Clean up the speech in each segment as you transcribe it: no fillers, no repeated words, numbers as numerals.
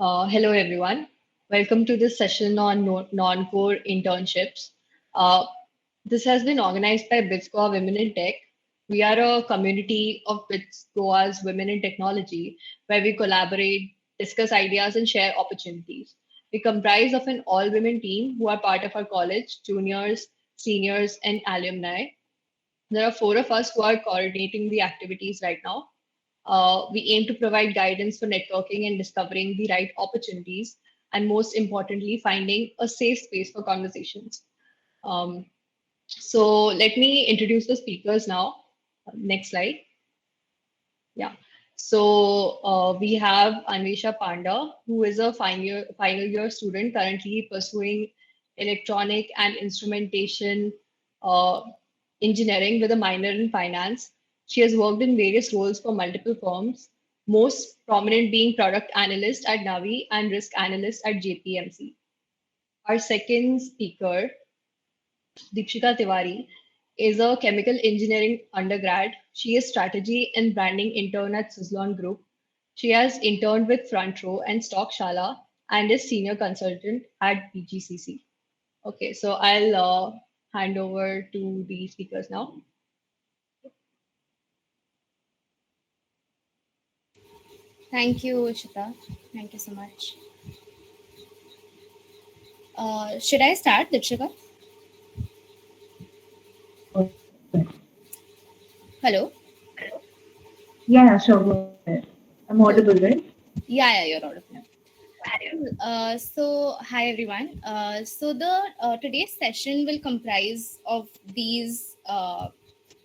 Hello, everyone. Welcome to this session on non-core internships. Uh, this has been organized by BitsGoa Women in Tech. We are a community of BitsGoa's Women in Technology where we collaborate, discuss ideas, and share opportunities. We comprise of an all-women team who are part of our college, juniors, seniors, and alumni. There are four of us who are coordinating the activities right now. We aim to provide guidance for networking and discovering the right opportunities, and most importantly, finding a safe space for conversations. Um, so let me introduce the speakers now. Next slide. Yeah. So we have Annwesha Panda, who is a final year student currently pursuing electronic and instrumentation uh, engineering with a minor in finance. She has worked in various roles for multiple firms, most prominent being Product Analyst at Navi and Risk Analyst at JPMC. Our second speaker, Deepshikha Tewari, is a chemical engineering undergrad. She is strategy and branding intern at Suzlon Group. She has interned with FrontRow and Stockshaala and is senior consultant at BGCC. Okay, so I'll hand over to the speakers now. Thank you, Ishita. Thank you so much. Should I start, Deepshikha? Hello? Yeah, sure. Go ahead. I'm audible, right? Yeah, you're audible. Hi everyone. The today's session will comprise of these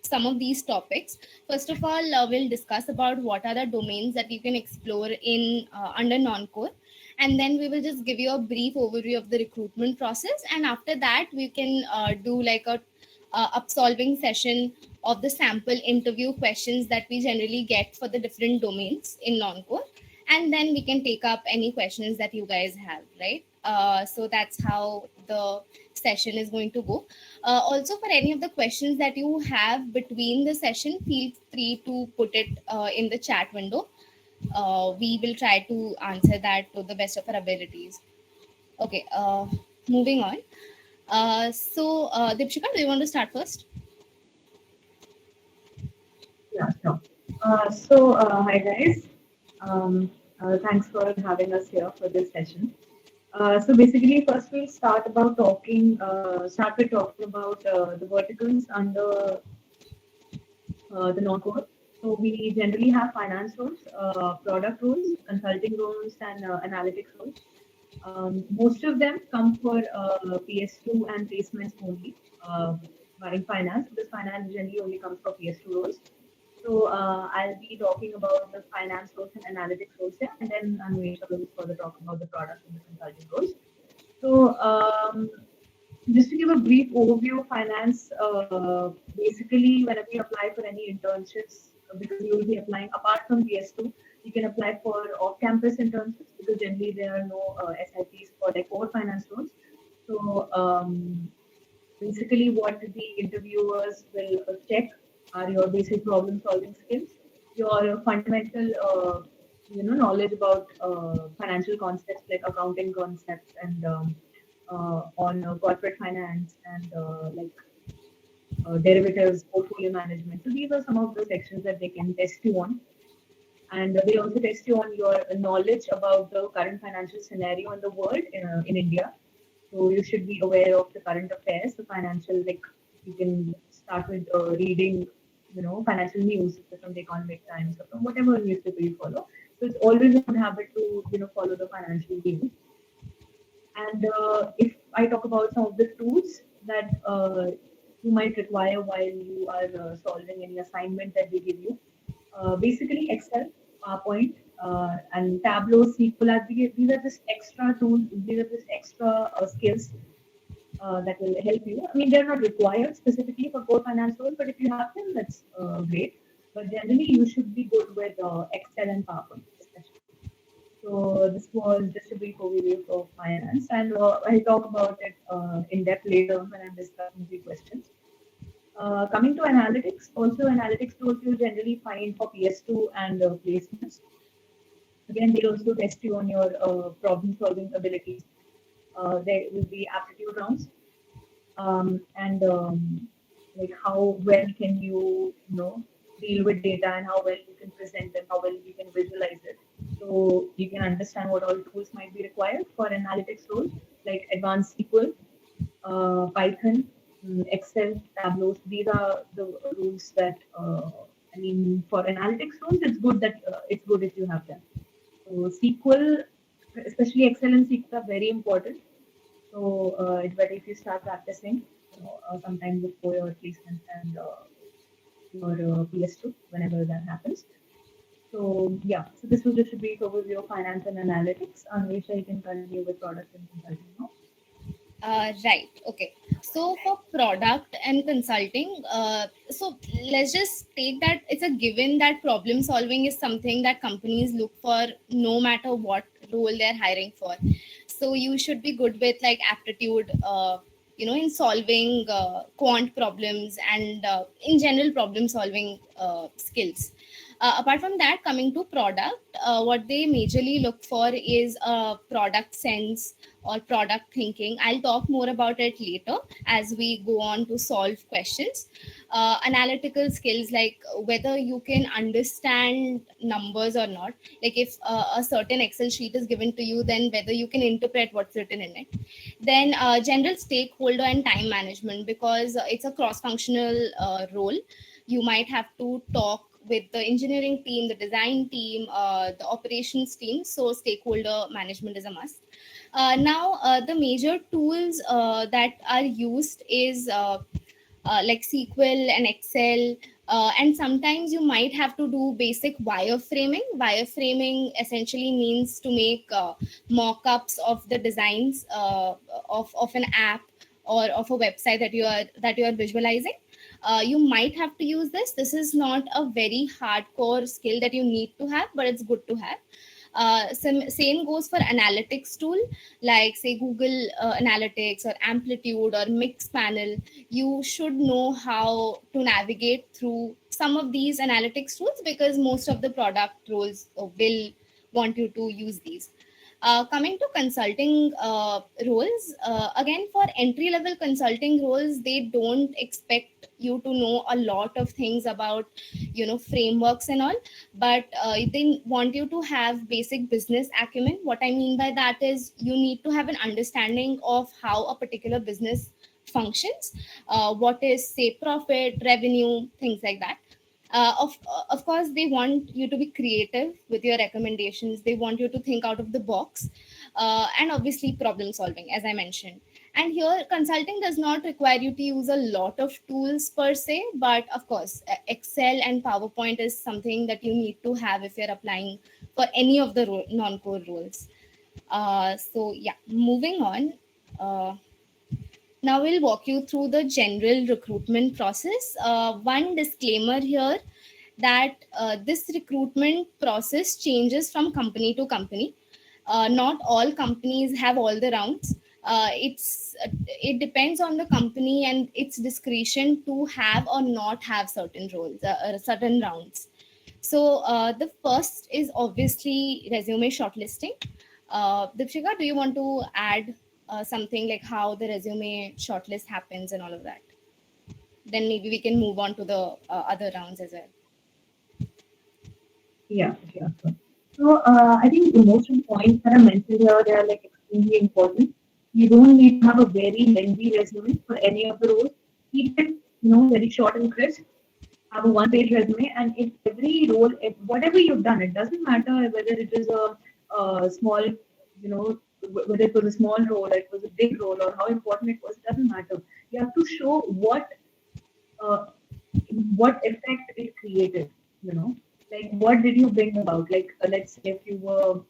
some of these topics. First of all, we'll discuss about what are the domains that you can explore in under non-core, and then we will just give you a brief overview of the recruitment process. And after that, we can do like a up-solving session of the sample interview questions that we generally get for the different domains in non-core, and then we can take up any questions that you guys have, right? So that's how the session is going to go. Also, for any of the questions that you have between the session, feel free to put it in the chat window. We will try to answer that to the best of our abilities. Okay, moving on. Deepshikha, do you want to start first? Yeah, sure. Hi guys. Thanks for having us here for this session. Basically, first we'll start with talking about the verticals under the non-core. So we generally have finance roles, product roles, consulting roles, and analytics roles. Most of them come for PS2 and placements only, barring finance, because finance generally only comes for PS2 roles. So I'll be talking about the finance roles and analytics roles here, and then Annwesha will further talk about the product and the consulting roles. So just to give a brief overview of finance, basically whenever you apply for any internships, because you will be applying apart from PS2, you can apply for off-campus internships because generally there are no SIPs for like core finance roles. So basically what the interviewers will check are your basic problem solving skills, your fundamental knowledge about financial concepts like accounting concepts and on corporate finance and derivatives, portfolio management. So these are some of the sections that they can test you on. And they also test you on your knowledge about the current financial scenario in the world in India. So you should be aware of the current affairs, the financial, like you can start with reading, financial news from the Economic Times or from whatever newspaper you follow. So it's always a good habit to, follow the financial news. And if I talk about some of the tools that you might require while you are solving any assignment that they give you, basically Excel, PowerPoint, and Tableau, SQL. These are just extra tools. These are just extra skills that will help you. I mean, they're not required specifically for core finance roles, but if you have them, that's great. But generally, you should be good with Excel and PowerPoint, especially. So this was just a brief overview of finance, and I'll talk about it in depth later when I'm discussing the questions. Coming to analytics, also analytics tools you generally find for PS2 and placements. Again, they'll also test you on your problem-solving abilities. There will be aptitude rounds, and like how well can you deal with data and how well you can present them, how well you can visualize it. So you can understand what all tools might be required for analytics roles like advanced SQL, Python, Excel, Tableau. These are the rules that I mean for analytics roles. It's good if you have them. So SQL, especially Excel and SQL, are very important. So it's better if you start practicing, sometime before your placement and your PS2, whenever that happens. So yeah, so this was just a brief overview of finance and analytics. Anvesha, you can continue with product and consulting now. Right. Okay. So for product and consulting, so let's just take that it's a given that problem solving is something that companies look for no matter what role they're hiring for. So you should be good with like aptitude, in solving quant problems and in general problem solving skills. Apart from that, coming to product, what they majorly look for is product sense or product thinking. I'll talk more about it later as we go on to solve questions. Analytical skills, like whether you can understand numbers or not. Like if a certain Excel sheet is given to you, then whether you can interpret what's written in it. Then general stakeholder and time management, because it's a cross-functional role. You might have to talk with the engineering team, the design team, the operations team. So stakeholder management is a must. Now, the major tools that are used is like SQL and Excel. And sometimes you might have to do basic wireframing. Wireframing essentially means to make mock-ups of the designs of an app or of a website that you are visualizing. You might have to use this. This is not a very hardcore skill that you need to have, but it's good to have. Same goes for analytics tool, like say Google Analytics or Amplitude or Mixpanel. You should know how to navigate through some of these analytics tools because most of the product roles will want you to use these. Coming to consulting roles, again for entry level consulting roles, they don't expect you to know a lot of things about frameworks and all, but they want you to have basic business acumen. What I mean by that is you need to have an understanding of how a particular business functions, what is say profit, revenue, things like that. Of course, they want you to be creative with your recommendations. They want you to think out of the box, and obviously problem solving, as I mentioned. And here, consulting does not require you to use a lot of tools per se, but of course, Excel and PowerPoint is something that you need to have if you're applying for any of the non-core roles. So yeah, moving on. Now we'll walk you through the general recruitment process. One disclaimer here that this recruitment process changes from company to company. Not all companies have all the rounds. It depends on the company and its discretion to have or not have certain roles, certain rounds. So the first is obviously resume shortlisting. Deepshikha, do you want to add something like how the resume shortlist happens and all of that? Then maybe we can move on to the other rounds as well. Yeah, sure. So I think the most points that I mentioned here, they are like extremely important. You don't need to have a very lengthy resume for any of the roles. Keep it, very short and crisp. Have a one-page resume, and if every role, if whatever you've done, it doesn't matter whether it is a small, whether it was a small role, or it was a big role, or how important it was. It doesn't matter. You have to show uh, what effect it created. Like what did you bring about? Like let's say if you were,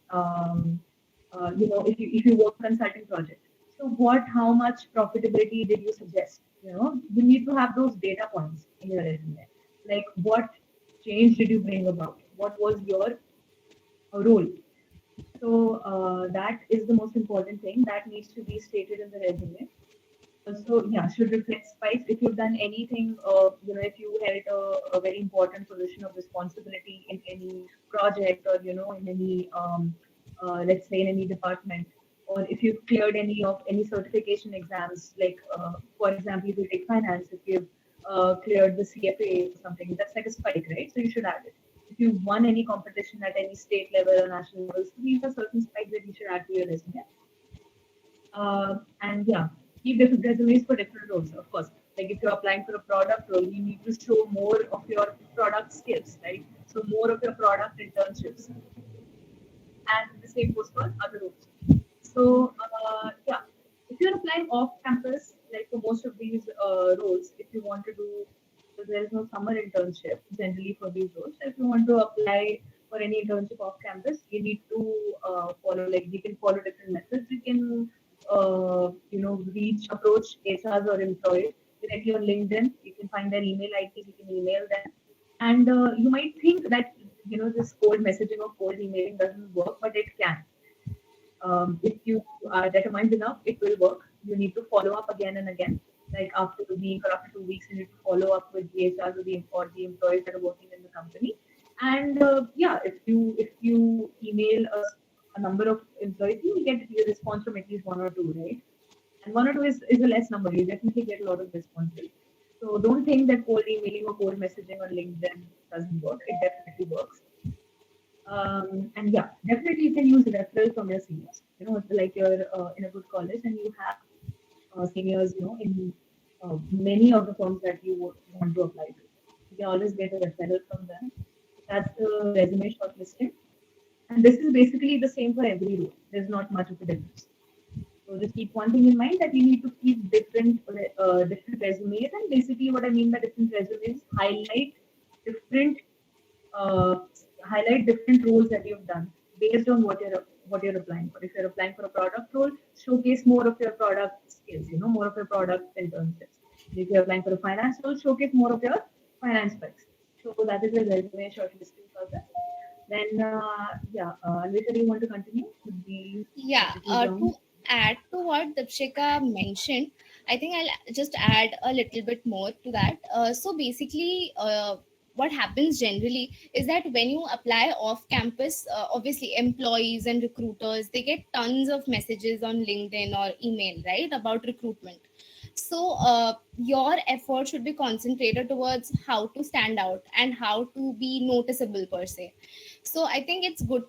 if you work consulting project. So how much profitability did you suggest? You need to have those data points in your resume. Like what change did you bring about? What was your role? So that is the most important thing that needs to be stated in the resume. So yeah, should reflect spikes. If you've done anything, if you held a very important position of responsibility in any project or in any let's say in any department, or if you've cleared any certification exams, like for example, if you take finance, if you've cleared the CFA or something, that's like a spike, right? So you should add it. If you've won any competition at any state level or national level, so these are certain spikes that you should add to your resume. And yeah, keep different resumes for different roles, of course. Like if you're applying for a product role, you need to show more of your product skills, right? So more of your product internships. And the same goes for other roles. So yeah, if you're applying off campus, like for most of these roles, if you want to do, so there is no summer internship generally for these roles. So if you want to apply for any internship off campus, you need to follow, like you can follow different methods. You can approach HRs or employees directly on LinkedIn. You can find their email IDs. You can email them, and you might think that this cold messaging or cold emailing doesn't work, but it can. If you are determined enough, it will work. You need to follow up again and again. Like after a week or after 2 weeks, you need to follow up with the HR or the employees that are working in the company. And yeah, if you email a number of employees, you will get a response from at least one or two, right? And one or two is a less number. You definitely get a lot of responses. So don't think that cold emailing or cold messaging on LinkedIn doesn't work. It definitely works. And yeah, definitely you can use referrals from your seniors. It's like you're in a good college and you have seniors, in many of the firms that you would want to apply to. You can always get a referral from them. That's the resume shortlisting. And this is basically the same for every role. There's not much of a difference. So just keep one thing in mind, that you need to keep different resumes. And basically what I mean by different resumes, different uh, highlight different roles that you've done based on what you're applying for. If you're applying for a product role, showcase more of your product skills, more of your product internships. If you're applying for a finance role, showcase more of your finance specs. So that is the resume shortlisting process. Then yeah, Anvesha, do you want to continue with the Yeah, to add to what Deepshikha mentioned, I think I'll just add a little bit more to that. So basically, what happens generally is that when you apply off campus, obviously employees and recruiters, they get tons of messages on LinkedIn or email, right, about recruitment. So your effort should be concentrated towards how to stand out and how to be noticeable per se. So I think it's good,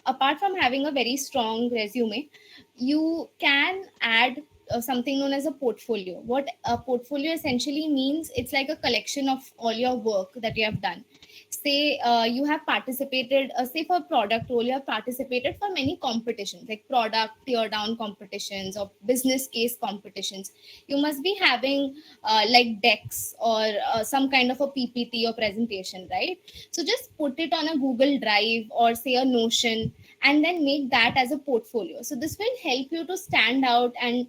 apart from having a very strong resume, you can add something known as a portfolio. What a portfolio essentially means, it's like a collection of all your work that you have done. Say you have participated, say for product role, you have participated for many competitions like product tear down competitions or business case competitions. You must be having like decks or some kind of a PPT or presentation, right? So just put it on a Google Drive or say a Notion, and then make that as a portfolio. So this will help you to stand out and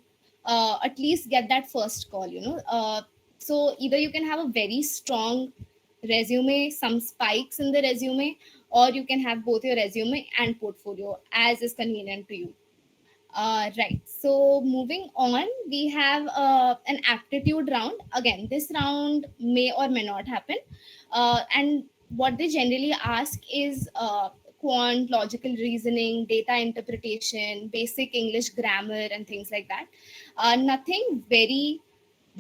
at least get that first call, so either you can have a very strong resume, some spikes in the resume, or you can have both your resume and portfolio as is convenient to you. Right. So moving on, we have an aptitude round. Again, this round may or may not happen. And what they generally ask is quant, logical reasoning, data interpretation, basic English grammar, and things like that. Nothing very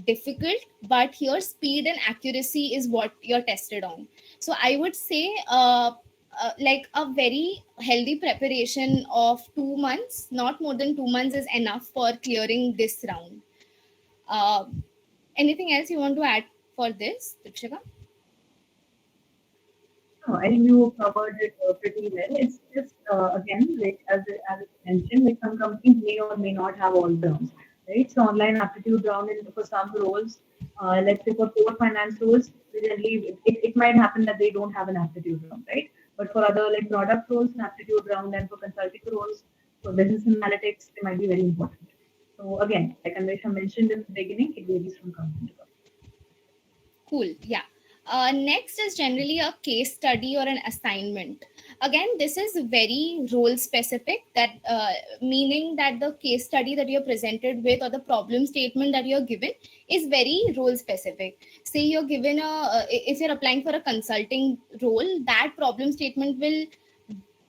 difficult, but here speed and accuracy is what you're tested on. So I would say like a very healthy preparation of 2 months, not more than 2 months, is enough for clearing this round. uh, Anything else you want to add for this, Deepshikha? No, I think you covered it pretty well. It's just again, like as it's mentioned, like some companies may or may not have all the rounds, right? So online aptitude round for some roles, let's say for core finance roles, generally it might happen that they don't have an aptitude round, right? But for other like product roles, an aptitude round, and for consulting roles, for business analytics, they might be very important. So again, like Anvesha mentioned in the beginning, it varies from company to company. Cool. Yeah. Next is generally a case study or an assignment. Again, this is very role specific, that meaning that the case study that you're presented with or the problem statement that you're given is very role specific. Say you're given if you're applying for a consulting role, that problem statement will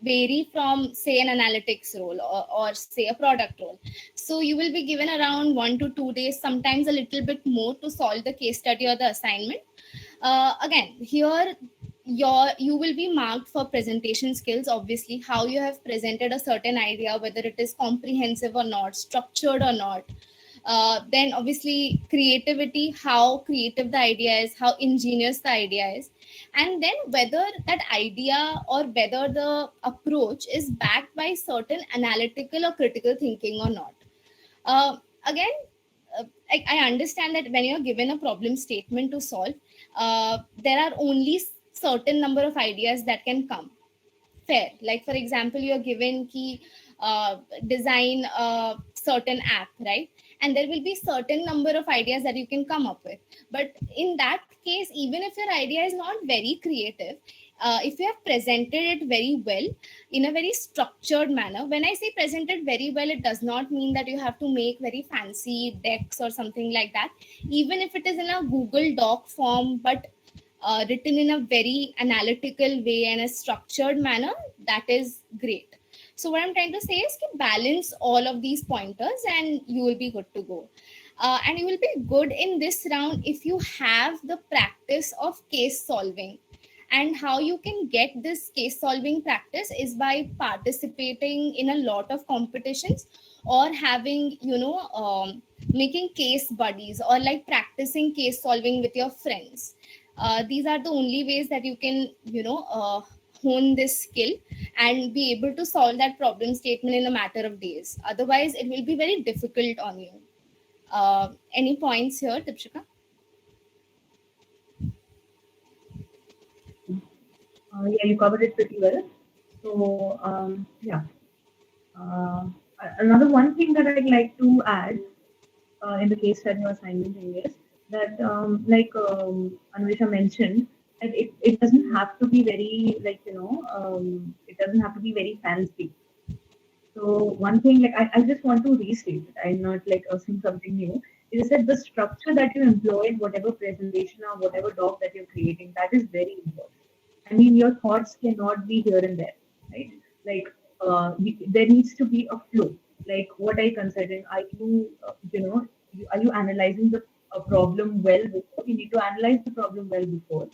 vary from say an analytics role, or say a product role. So you will be given around 1 to 2 days, sometimes a little bit more, to solve the case study or the assignment. Again, here you will be marked for presentation skills, obviously how you have presented a certain idea, whether it is comprehensive or not, structured or not. Then obviously creativity, how creative the idea is, how ingenious the idea is, and then whether that idea or whether the approach is backed by certain analytical or critical thinking or not. Again, I understand that when you're given a problem statement to solve, there are only certain number of ideas that can come. Fair. Like for example, you're given key design a certain app, right? And there will be certain number of ideas that you can come up with. But in that case, even if your idea is not very creative, if you have presented it very well in a very structured manner. When I say presented very well, it does not mean that you have to make very fancy decks or something like that. Even if it is in a Google Doc form, but written in a very analytical way and a structured manner, that is great. So what I'm trying to say is to balance all of these pointers and you will be good to go. And you will be good in this round if you have the practice of case solving. And how you can get this case solving practice is by participating in a lot of competitions, or having, making case buddies, or like practicing case solving with your friends. These are the only ways that you can, hone this skill and be able to solve that problem statement in a matter of days. Otherwise, it will be very difficult on you. Any points here, Deepshikha? Yeah, you covered it pretty well. So, yeah. Uh, Another one thing that I'd like to add in the case study or assignment thing is that, Annwesha mentioned, that it doesn't have to be very, it doesn't have to be very fancy. So one thing, like I just want to restate it. I'm not like saying something new. Is that the structure that you employed, whatever presentation or whatever doc that you're creating, that is very important. I mean, your thoughts cannot be here and there, right? Like there needs to be a flow. Like what are you considering? Are you, are you analyzing the problem well before? You need to analyze the problem well before,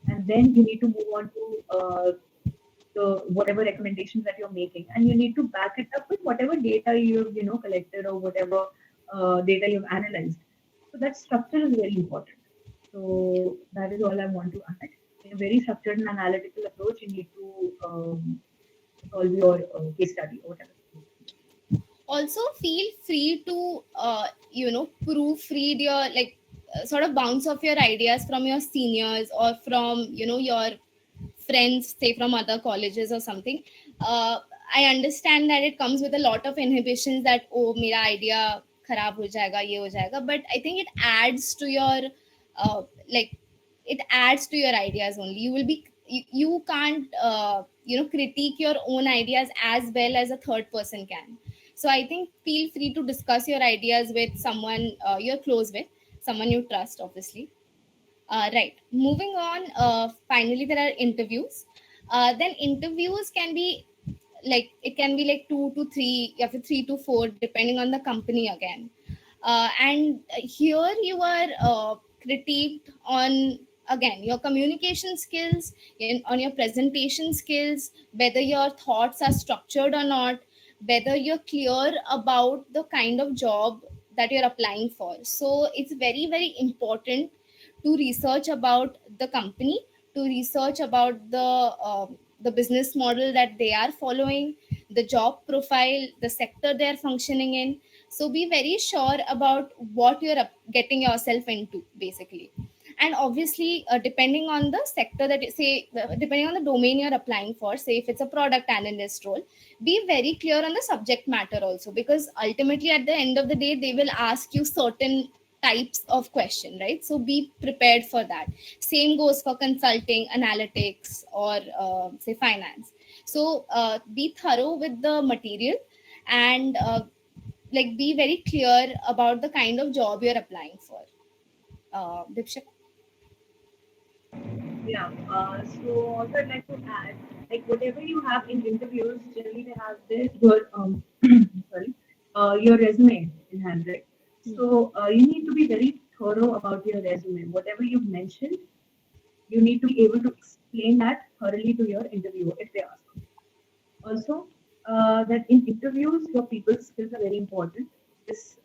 and then you need to move on to the whatever recommendations that you're making, and you need to back it up with whatever data you've collected, or whatever data you've analyzed. So that structure is very important. So that is all I want to add. In a very structured and analytical approach, you need to solve your case study or whatever. Also feel free to proofread your, like, sort of bounce off your ideas from your seniors or from your friends, say from other colleges or something. I understand that it comes with a lot of inhibitions, that oh, mera idea kharab ho jayega, ye ho jayega, but I think it adds to your like it adds to your ideas only. You will be, you can't critique your own ideas as well as a third person can. So I think feel free to discuss your ideas with someone you're close with, someone you trust, obviously. Right. Moving on. Finally, there are interviews. Then interviews can be like, it can be like 2 to 3, or 3 to 4, depending on the company again. And here you are critiqued on, again, your communication skills, on your presentation skills, whether your thoughts are structured or not, whether you're clear about the kind of job that you're applying for. So it's very, very important to research about the company, to research about the business model that they are following, the job profile, the sector they are functioning in. So be very sure about what you're getting yourself into, basically. And obviously, depending on the sector that you say, depending on the domain you're applying for, say if it's a product analyst role, be very clear on the subject matter also, because ultimately at the end of the day they will ask you certain types of question, right? So be prepared for that. Same goes for consulting, analytics, or say finance. So be thorough with the material, and like be very clear about the kind of job you're applying for. Deepshikha? Yeah. So also I'd like to add, like whatever you have in interviews, generally they have this your sorry, your resume in hand, right? So you need to be very thorough about your resume. Whatever you've mentioned, you need to be able to explain that thoroughly to your interviewer if they ask. Also, that in interviews, your people skills are very important. This,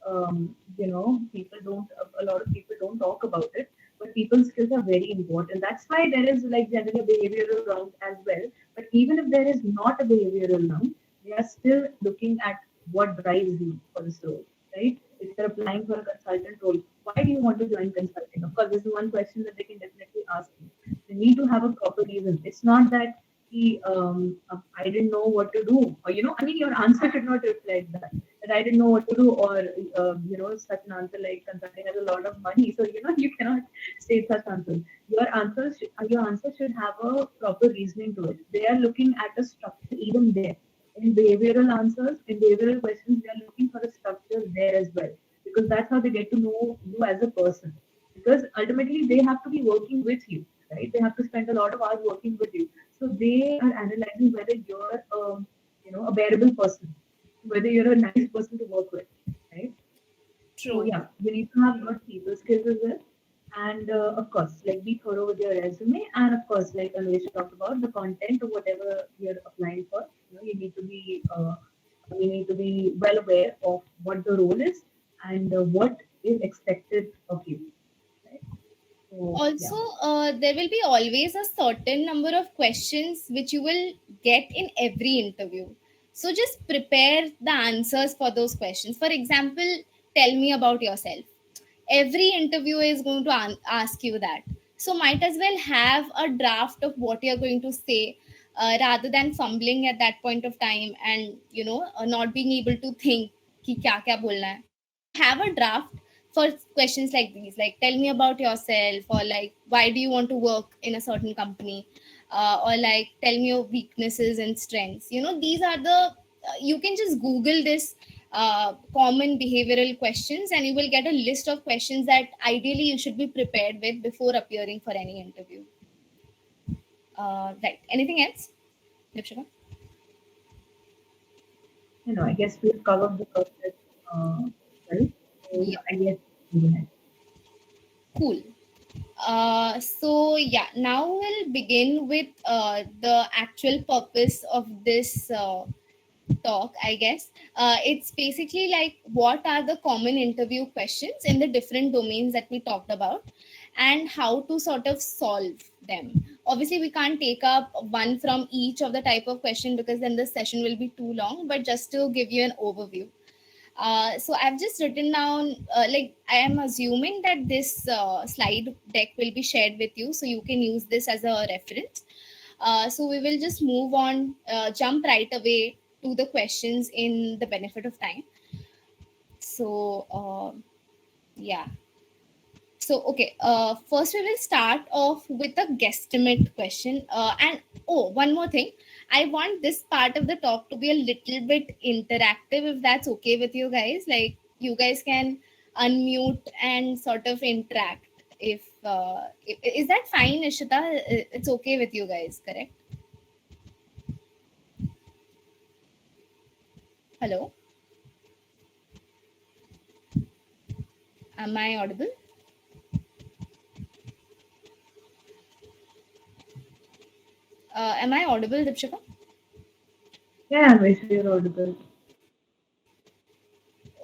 people don't, a lot of people don't talk about it, but people skills are very important. That's why there is like generally a behavioral round as well. But even if there is not a behavioral round, they are still looking at what drives you for this role, right? If you're applying for a consultant role, why do you want to join consulting? Of course, this is one question that they can definitely ask you. They need to have a proper reason. It's not that I didn't know what to do, or I mean, your answer should not reflect that. That I didn't know what to do, or such an answer like consulting has a lot of money, so you cannot say such answers. Your answer should have a proper reasoning to it. They are looking at a structure even there. In behavioral answers, in behavioral questions, they are looking for a structure there as well, because that's how they get to know you as a person. Because ultimately, they have to be working with you, right? They have to spend a lot of hours working with you, so they are analyzing whether you're, a bearable person, whether you're a nice person to work with, right? So True. yeah, you need to have your people skills as well, and of course, like be thorough with your resume, and of course, like Annwesha talked about, the content of whatever you're applying for. You need to be well aware of what the role is and what is expected of you, right? So Also, yeah. there will be always a certain number of questions which you will get in every interview. So just prepare the answers for those questions. For example, tell me about yourself. Every interviewer is going to ask you that. So might as well have a draft of what you're going to say, rather than fumbling at that point of time, and not being able to think ki kya kya bolna hai. Have a draft for questions like these, like tell me about yourself, or like why do you want to work in a certain company, or like tell me your weaknesses and strengths. These are the you can just google this common behavioral questions, and you will get a list of questions that ideally you should be prepared with before appearing for any interview. Right, anything else, Deepshikha? I guess we've covered the process well. So yeah, Yeah, I guess go ahead. cool. So yeah, now we'll begin with the actual purpose of this talk, I guess. It's basically like what are the common interview questions in the different domains that we talked about, and how to sort of solve them. Obviously, we can't take up one from each of the type of question because then the session will be too long, but just to give you an overview. So I've just written down, like I am assuming that this slide deck will be shared with you, so you can use this as a reference. So we will just move on, jump right away to the questions in the benefit of time. So yeah. So, okay, first we will start off with a guesstimate question. And oh, one more thing. I want this part of the talk to be a little bit interactive, if that's okay with you guys. Like, you guys can unmute and sort of interact. If is that fine, Ishita? It's okay with you guys, correct? Hello, am I audible? Am I audible, Dipshika? Yeah, Annwesha, you're audible.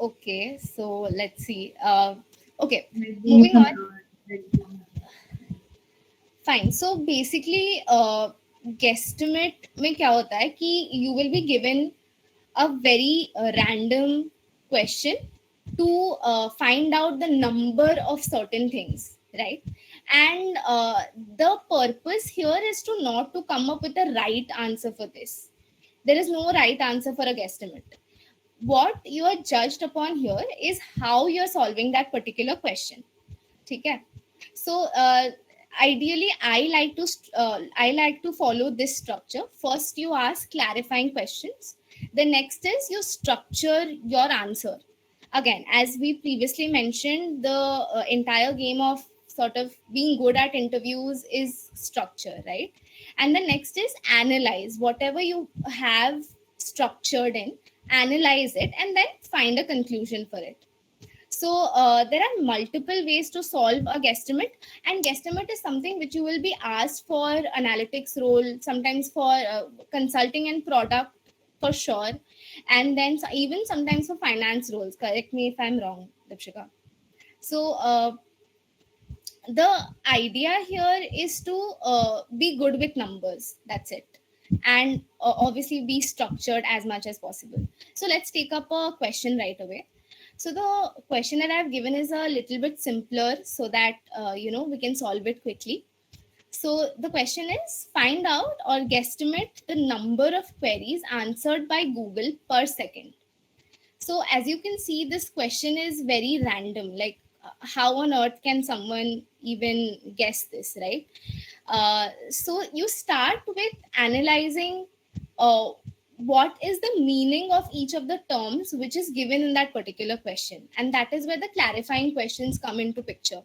Okay, so let's see. Okay, Maybe moving some on. like, fine so basically guesstimate में क्या होता है कि you will be given a very random question to find out the number of certain things, right? And the purpose here is to not to come up with a right answer for this. There is no right answer for a guesstimate. what you are judged upon here is how you're solving that particular question. Okay. So ideally, I like to follow this structure. First, you ask clarifying questions. The next is you structure your answer. Again, as we previously mentioned, the entire game of sort of being good at interviews is structure, right? And the next is analyze whatever you have structured in, analyze it, and then find a conclusion for it. So there are multiple ways to solve a guesstimate, and guesstimate is something which you will be asked for analytics role, sometimes for consulting and product for sure, and then even sometimes for finance roles. Correct me if I'm wrong, Deepshikha. So the idea here is to be good with numbers. That's it. And obviously be structured as much as possible. So let's take up a question right away. So the question that I've given is a little bit simpler so that we can solve it quickly. So the question is, find out or guesstimate the number of queries answered by Google per second. So as you can see, this question is very random. Like, how on earth can someone even guess this, right? So you start with analyzing what is the meaning of each of the terms which is given in that particular question, and that is where the clarifying questions come into picture.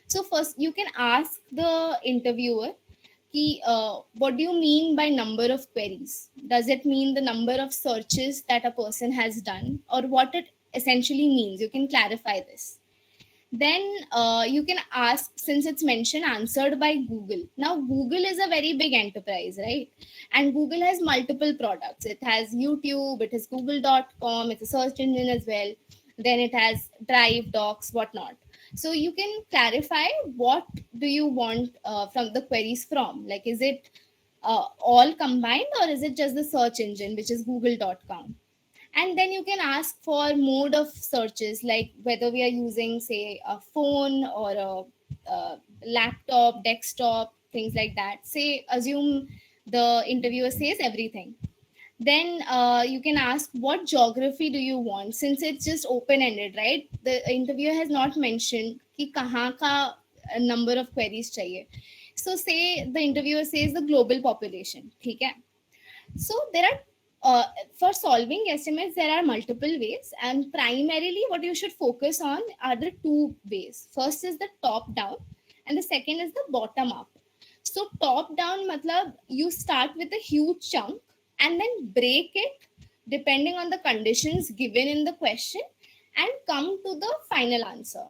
So first, you can ask the interviewer, what do you mean by number of queries? Does it mean the number of searches that a person has done, or what it essentially means? You can clarify this. Then you can ask, since it's mentioned answered by Google. Now Google is a very big enterprise, right? And Google has multiple products. It has YouTube, it has google.com, it's a search engine as well. Then it has Drive, Docs, whatnot. So you can clarify what do you want from the queries from, like, is it all combined, or is it just the search engine, which is google.com? And then you can ask for mode of searches, like whether we are using, say, a phone or a laptop, desktop, things like that. Say, assume the interviewer says everything. Then you can ask, what geography do you want? Since it's just open ended, right? The interviewer has not mentioned ki kahan ka number of queries chahiye. So say the interviewer says the global population. ठीक है? So there are for solving estimates, there are multiple ways, and primarily what you should focus on are the two ways. First is the top down, and the second is the bottom up. So top down matlab you start with a huge chunk and then break it depending on the conditions given in the question and come to the final answer.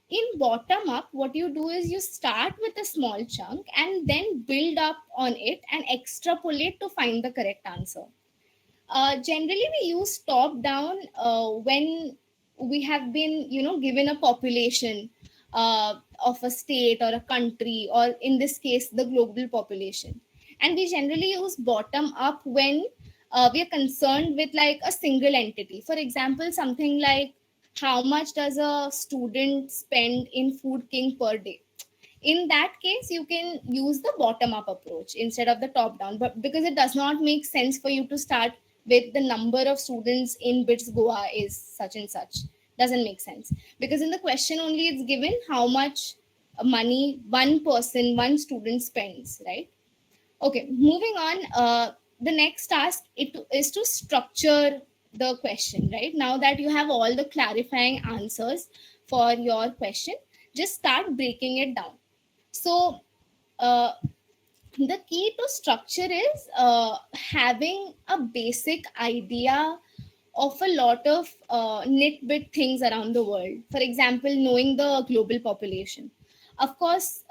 In bottom up, what you do is you start with a small chunk and then build up on it and extrapolate to find the correct answer. Generally, we use top down when we have been, given a population of a state or a country, or in this case, the global population. And we generally use bottom up when we are concerned with like a single entity. For example, something like, how much does a student spend in Food King per day? In that case, you can use the bottom up approach instead of the top down, but because it does not make sense for you to start with the number of students in BITS Goa is such and such. Doesn't make sense, because in the question only it's given how much money one person, one student spends, right? Okay, moving on. The next task is to structure the question, right? Now that you have all the clarifying answers for your question, just start breaking it down. So the key to structure is having a basic idea of a lot of nitbit things around the world. For example, knowing the global population. Of course,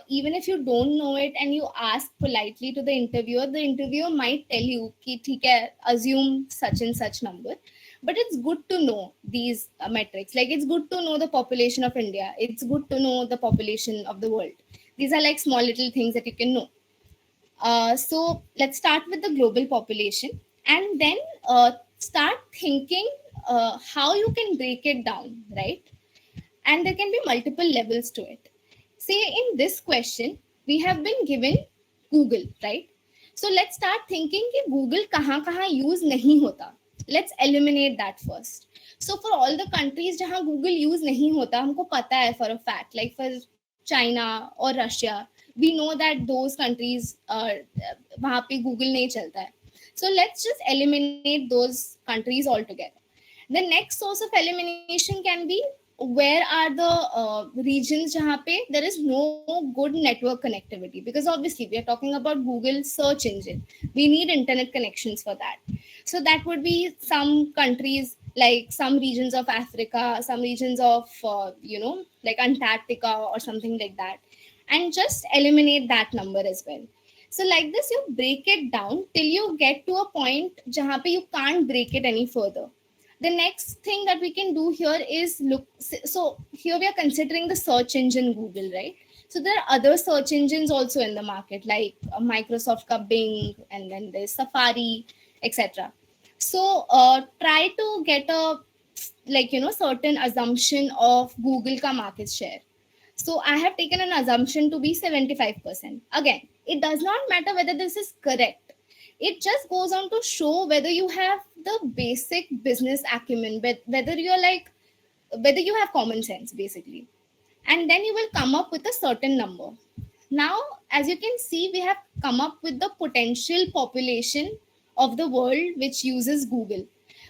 even if you don't know it and you ask politely to the interviewer might tell you, ki, theek hai, assume such and such number. But it's good to know these metrics. Like, it's good to know the population of India. It's good to know the population of the world. These are like small little things that you can know. So let's start with the global population, and then start thinking how you can break it down, right? And there can be multiple levels to it. Say in this question, we have been given Google, right? So let's start thinking कि Google कहाँ use नहीं होता. Let's eliminate that first. So for all the countries jahan Google use nahi hota, humko pata hai for a fact, like for China or Russia, we know that those countries wahan pe Google nahi chalta hai. So let's just eliminate those countries altogether. The next source of elimination can be, where are the regions jahan pe there is no good network connectivity, because obviously we are talking about Google search engine, we need internet connections for that. So that would be some countries, like some regions of Africa, some regions of like Antarctica or something like that, and just eliminate that number as well. So like this, you break it down till you get to a point jahan pe you can't break it any further. The next thing that we can do here is look. So here we are considering the search engine Google, right? So there are other search engines also in the market, like Microsoft ka Bing, and then there's Safari, etc. So try to get a, like, certain assumption of Google ka market share. So I have taken an assumption to be 75%. Again, it does not matter whether this is correct. It just goes on to show whether you have the basic business acumen, whether you're like, whether you have common sense, basically. And then you will come up with a certain number. Now, as you can see, we have come up with the potential population of the world which uses Google.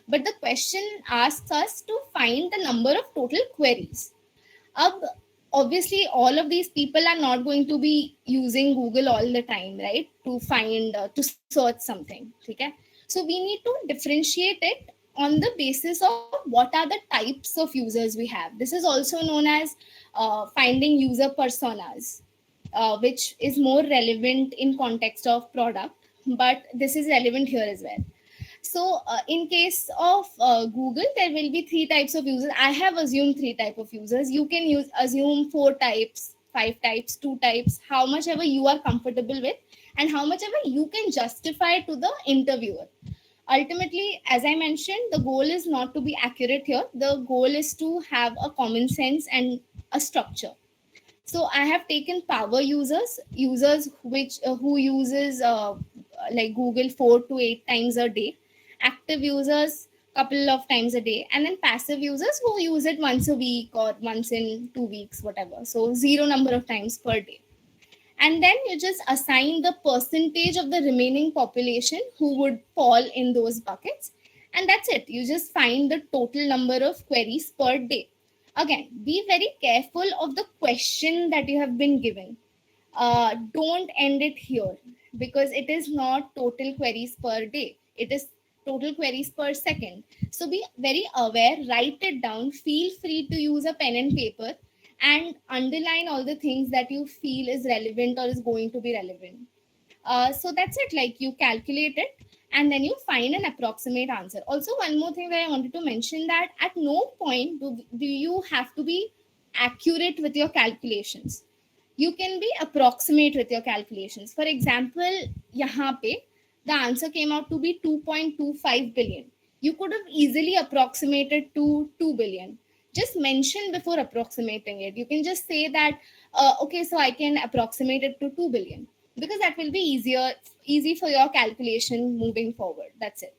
But the question asks us to find the number of total queries. Ab, obviously, all of these people are not going to be using Google all the time, right? To find, to search something. Okay? So we need to differentiate it on the basis of what are the types of users we have. This is also known as finding user personas, which is more relevant in context of product, but this is relevant here as well. So in case of Google, there will be three types of users. I have assumed three types of users. You can assume four types, five types, two types, how much ever you are comfortable with, and how much ever you can justify to the interviewer. Ultimately, as I mentioned, the goal is not to be accurate here. The goal is to have a common sense and a structure. So I have taken power users which who uses like Google 4 to 8 times a day, active users couple of times a day, and then passive users who use it once a week or once in 2 weeks, whatever. So zero number of times per day. And then you just assign the percentage of the remaining population who would fall in those buckets, and that's it. You just find the total number of queries per day. Again, be very careful of the question that you have been given. Don't end it here, because it is not total queries per day, it is total queries per second. So be very aware, write it down, feel free to use a pen and paper, and underline all the things that you feel is relevant or is going to be relevant. So that's it. Like, you calculate it and then you find an approximate answer. Also, one more thing that I wanted to mention, that at no point do you have to be accurate with your calculations. You can be approximate with your calculations. For example, yahan pe the answer came out to be 2.25 billion. You could have easily approximated to 2 billion. Just mention before approximating it. You can just say that, okay, so I can approximate it to 2 billion, because that will be easy for your calculation moving forward. That's it.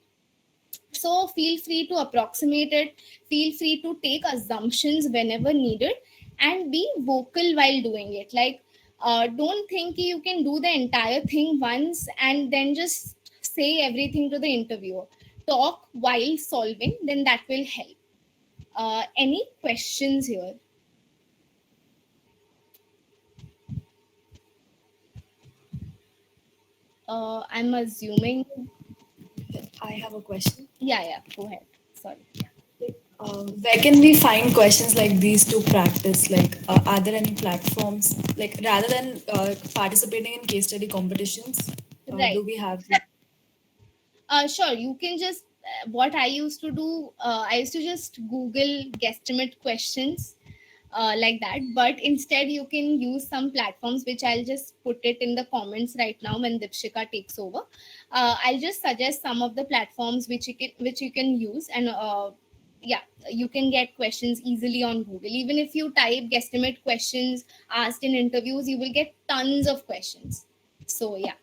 So feel free to approximate it, feel free to take assumptions whenever needed, and be vocal while doing it. Like, don't think you can do the entire thing once and then just say everything to the interviewer. Talk while solving, then that will help. Any questions here? I'm assuming. I have a question. Yeah, go ahead. Sorry. Where can we find questions like these to practice? Like, are there any platforms, like rather than participating in case study competitions, Right. do we have? Sure, you can just what I used to do, I used to just Google guesstimate questions, like that. But instead, you can use some platforms, which I'll just put it in the comments right now when Deepshikha takes over. I'll just suggest some of the platforms which you can use, and yeah, you can get questions easily on Google. Even if you type guesstimate questions asked in interviews, you will get tons of questions. So yeah.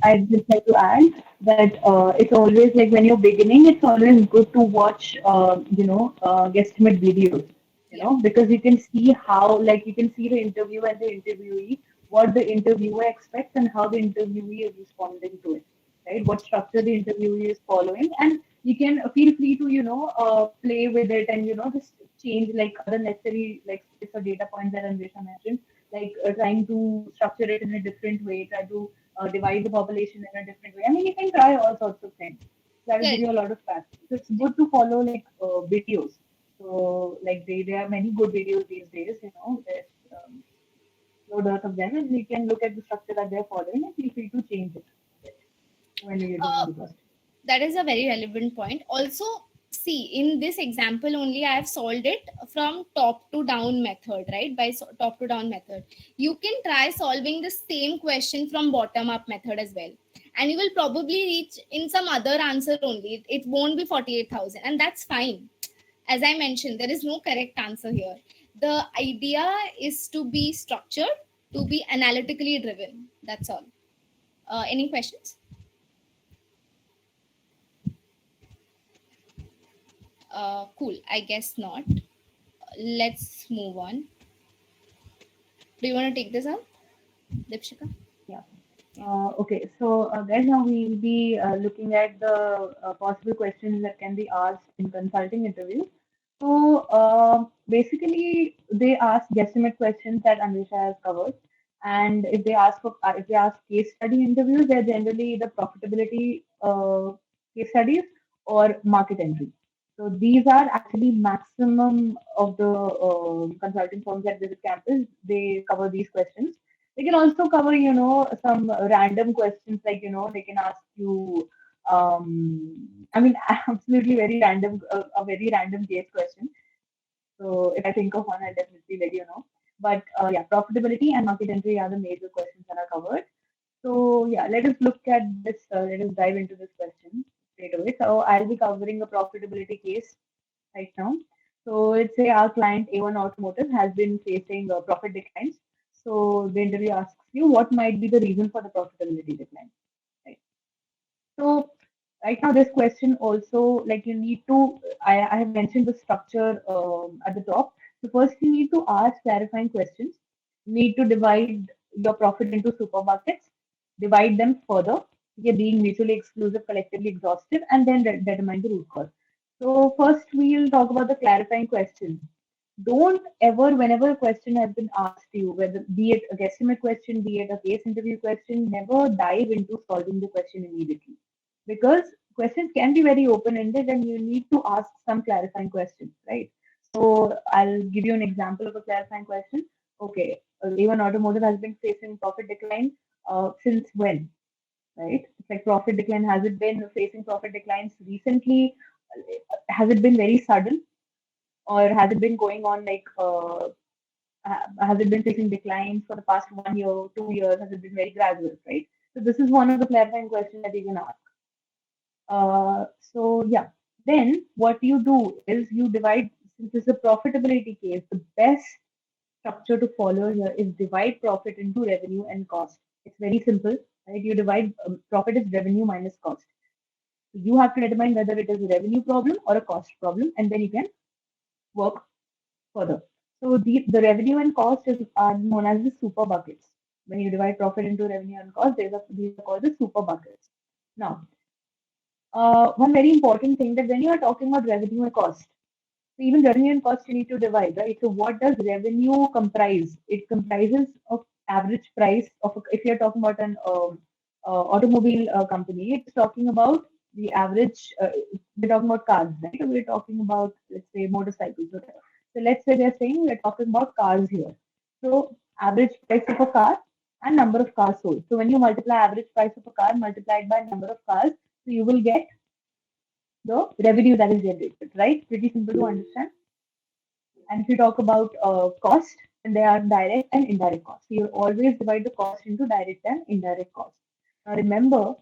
I'd just like to add that it's always like when you're beginning, it's always good to watch, guesstimate videos, Yeah. because you can see how, like, you can see the interview and the interviewee, what the interviewer expects and how the interviewee is responding to it, right? What structure the interviewee is following, and you can feel free to, play with it and, just change like other necessary, like, bits or data points that Anvesha mentioned, like trying to structure it in a different way, try to divide the population in a different way. I mean, you can try all sorts of things. That will give Correct. you a lot of practice. So it's good to follow like videos. So like there are many good videos these days. There's no dearth of them, and you can look at the structure that they're following and feel free to change it when you're doing Uh, the question. that is a very relevant point. Also, see, in this example only, I have solved it from top to down method, right? By top to down method. You can try solving the same question from bottom up method as well. And you will probably reach in some other answer only. It won't be 48,000. And that's fine. As I mentioned, there is no correct answer here. The idea is to be structured, to be analytically driven. That's all. Any questions? Cool. I guess not. Let's move on. Do you want to take this up, Deepshikha? Yeah. Okay, so guys, now we'll be looking at the possible questions that can be asked in consulting interviews. So basically, they ask guesstimate questions that Anvisha has covered, and if they ask case study interviews, they're generally the profitability case studies or market entry. So these are actually maximum of the consulting firms that visit campus. They cover these questions. They can also cover, some random questions like, they can ask you, I mean, absolutely very random, a very random case question. So if I think of one, I'll definitely let you know. But yeah, profitability and market entry are the major questions that are covered. So yeah, let us look at this. Let us dive into this question straight away. So I'll be covering a profitability case right now. So let's say our client A1 Automotive has been facing profit declines. So the interview asks you what might be the reason for the profitability decline. Right. So right now this question also, like, you need to, I have mentioned the structure at the top. So first you need to ask clarifying questions. You need to divide your profit into super buckets, divide them further, okay, being mutually exclusive, collectively exhaustive, and then determine the root cause. So first we'll talk about the clarifying questions. Don't ever, whenever a question has been asked to you, whether be it a guesstimate question, be it a case interview question, never dive into solving the question immediately, because questions can be very open-ended and you need to ask some clarifying questions, right? So I'll give you an example of a clarifying question. Okay, A1 Automotive has been facing profit decline since when, right? It's like profit decline. Has it been facing profit declines recently? Has it been very sudden, or has it been going on like has it been facing declines for the past 1 year, 2 years? Has it been very gradual, right? So this is one of the clarifying questions that you can ask. So yeah, then what you do is you divide. Since this is a profitability case, the best structure to follow here is divide profit into revenue and cost. It's very simple, right? You divide profit is revenue minus cost. You have to determine whether it is a revenue problem or a cost problem, and then you can work further. So the revenue and cost are known as the super buckets. When you divide profit into revenue and cost, these are called the super buckets. Now, one very important thing that when you are talking about revenue and cost, so even revenue and cost you need to divide, right? So what does revenue comprise? It comprises of average price of if you're talking about an automobile company, it's talking about the average. We're talking about cars, right? So we're talking about, let's say, motorcycles, whatever. So let's say they're saying we're talking about cars here. So average price of a car and number of cars sold. So when you multiply average price of a car multiplied by number of cars, so you will get the revenue that is generated, right? Pretty simple to understand. And if you talk about cost, then they are direct and indirect costs. So you always divide the cost into direct and indirect costs. Now remember,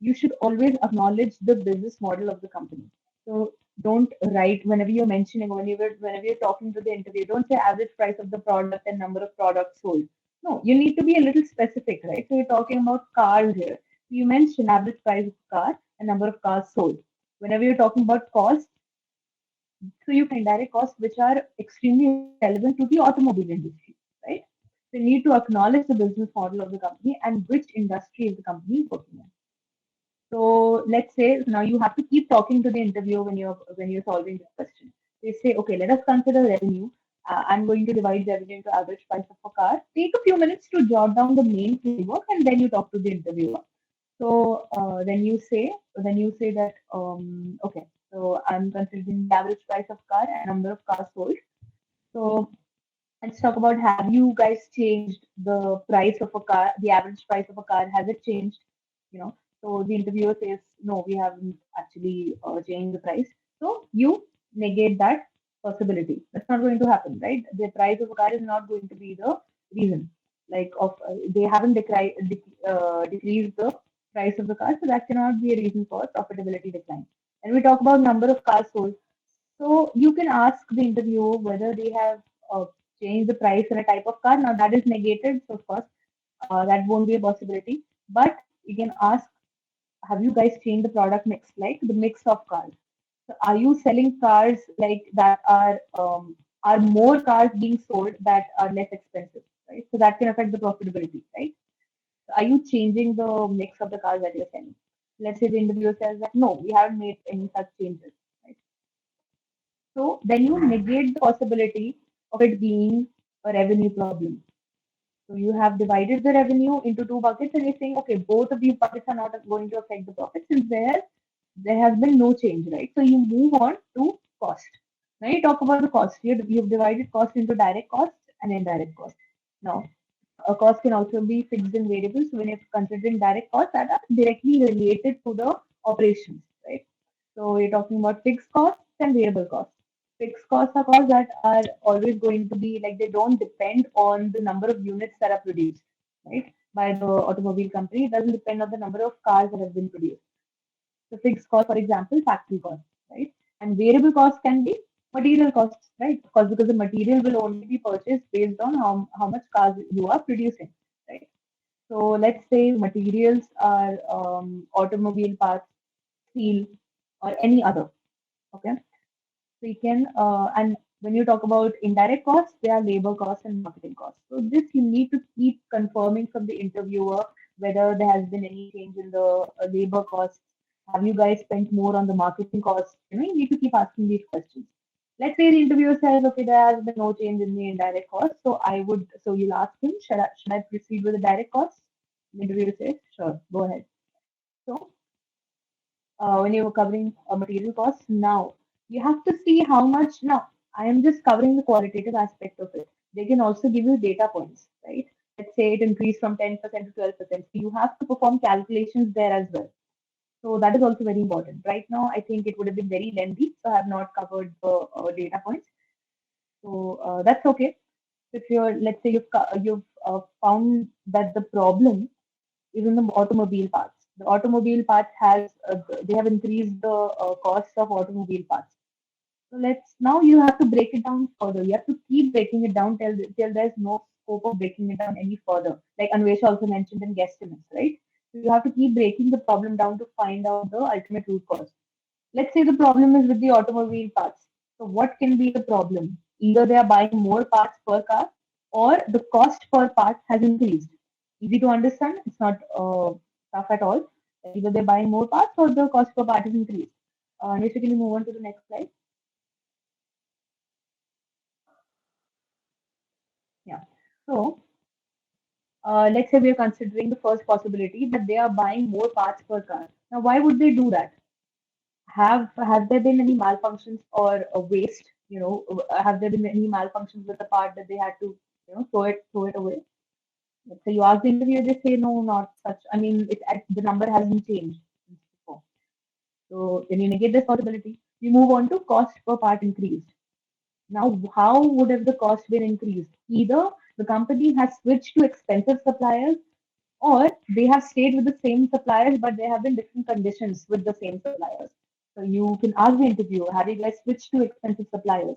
you should always acknowledge the business model of the company. So don't write whenever you're mentioning, whenever you're talking to the interview, don't say average price of the product and number of products sold. No, you need to be a little specific, right? So you're talking about cars here. You mentioned average price of car and number of cars sold. Whenever you're talking about cost, so you can indirect costs which are extremely relevant to the automobile industry, right? So you need to acknowledge the business model of the company and which industry is the company working in. So let's say now you have to keep talking to the interviewer when you're solving this question. They say, okay, let us consider revenue. I'm going to divide revenue into average price of a car. Take a few minutes to jot down the main framework, and then you talk to the interviewer. So then you say that okay, so I'm considering the average price of car and number of cars sold. So let's talk about, have you guys changed the price of a car, the average price of a car? Has it changed? You know, so the interviewer says, no, we haven't actually changed the price. So you negate that possibility. That's not going to happen, right? The price of a car is not going to be the reason. Like they haven't decreased the price of the car, so that cannot be a reason for profitability decline. And we talk about number of cars sold. So you can ask the interviewer whether they have changed the price in a type of car. Now that is negated, so of course that won't be a possibility. But you can ask, have you guys changed the product mix, like the mix of cars? So are you selling cars like that are more cars being sold that are less expensive, right? So that can affect the profitability, right? So are you changing the mix of the cars that you're selling? Let's say the interviewer says that no, we haven't made any such changes, right? So then you negate the possibility of it being a revenue problem. So you have divided the revenue into two buckets and you're saying, okay, both of these buckets are not going to affect the profit since there has been no change, right? So you move on to cost. Now you talk about the cost. You've divided cost into direct costs and indirect costs. Now, a cost can also be fixed and variable. So when you're considering direct costs that are directly related to the operations, right? So you're talking about fixed costs and variable costs. Fixed costs are costs that are always going to be like, they don't depend on the number of units that are produced, right? By the automobile company. It doesn't depend on the number of cars that have been produced. So fixed cost, for example, factory costs, right? And variable costs can be material costs, right? Of course, because the material will only be purchased based on how much cars you are producing, right? So let's say materials are automobile parts, steel, or any other. Okay, so you can and when you talk about indirect costs, they are labor costs and marketing costs. So this you need to keep confirming from the interviewer whether there has been any change in the labor costs. Have you guys spent more on the marketing costs? You need to keep asking these questions. Let's say the interviewer says, okay, there has been no change in the indirect costs. So you'll ask him, should I proceed with the direct costs? The interviewer says, sure, go ahead. So when you're covering material costs, now you have to see how much. Now, I am just covering the qualitative aspect of it. They can also give you data points, right? Let's say it increased from 10% to 12%. So you have to perform calculations there as well. So that is also very important. Right now, I think it would have been very lengthy, so I have not covered the data points. So that's okay. If let's say you've found that the problem is in the automobile parts. The automobile parts they have increased the cost of automobile parts. So now you have to break it down further. You have to keep breaking it down till there's no scope of breaking it down any further. Like Annwesha also mentioned in guesstimates, right? So you have to keep breaking the problem down to find out the ultimate root cause. Let's say the problem is with the automobile parts. So what can be the problem? Either they are buying more parts per car or the cost per part has increased. Easy to understand. It's not tough at all. Either they're buying more parts or the cost per part is increased. Basically, move on to the next slide. Yeah. So let's say we are considering the first possibility that they are buying more parts per car. Now, why would they do that? Have there been any malfunctions or waste? Have there been any malfunctions with the part that they had to throw it away? Let's say you ask the interviewer, they say no, not such. I mean, the number hasn't changed since before. So then you negate this possibility. You move on to cost per part increased. Now, how would have the cost been increased? Either the company has switched to expensive suppliers, or they have stayed with the same suppliers, but there have been different conditions with the same suppliers. So you can ask the interviewer, have you guys switched to expensive suppliers?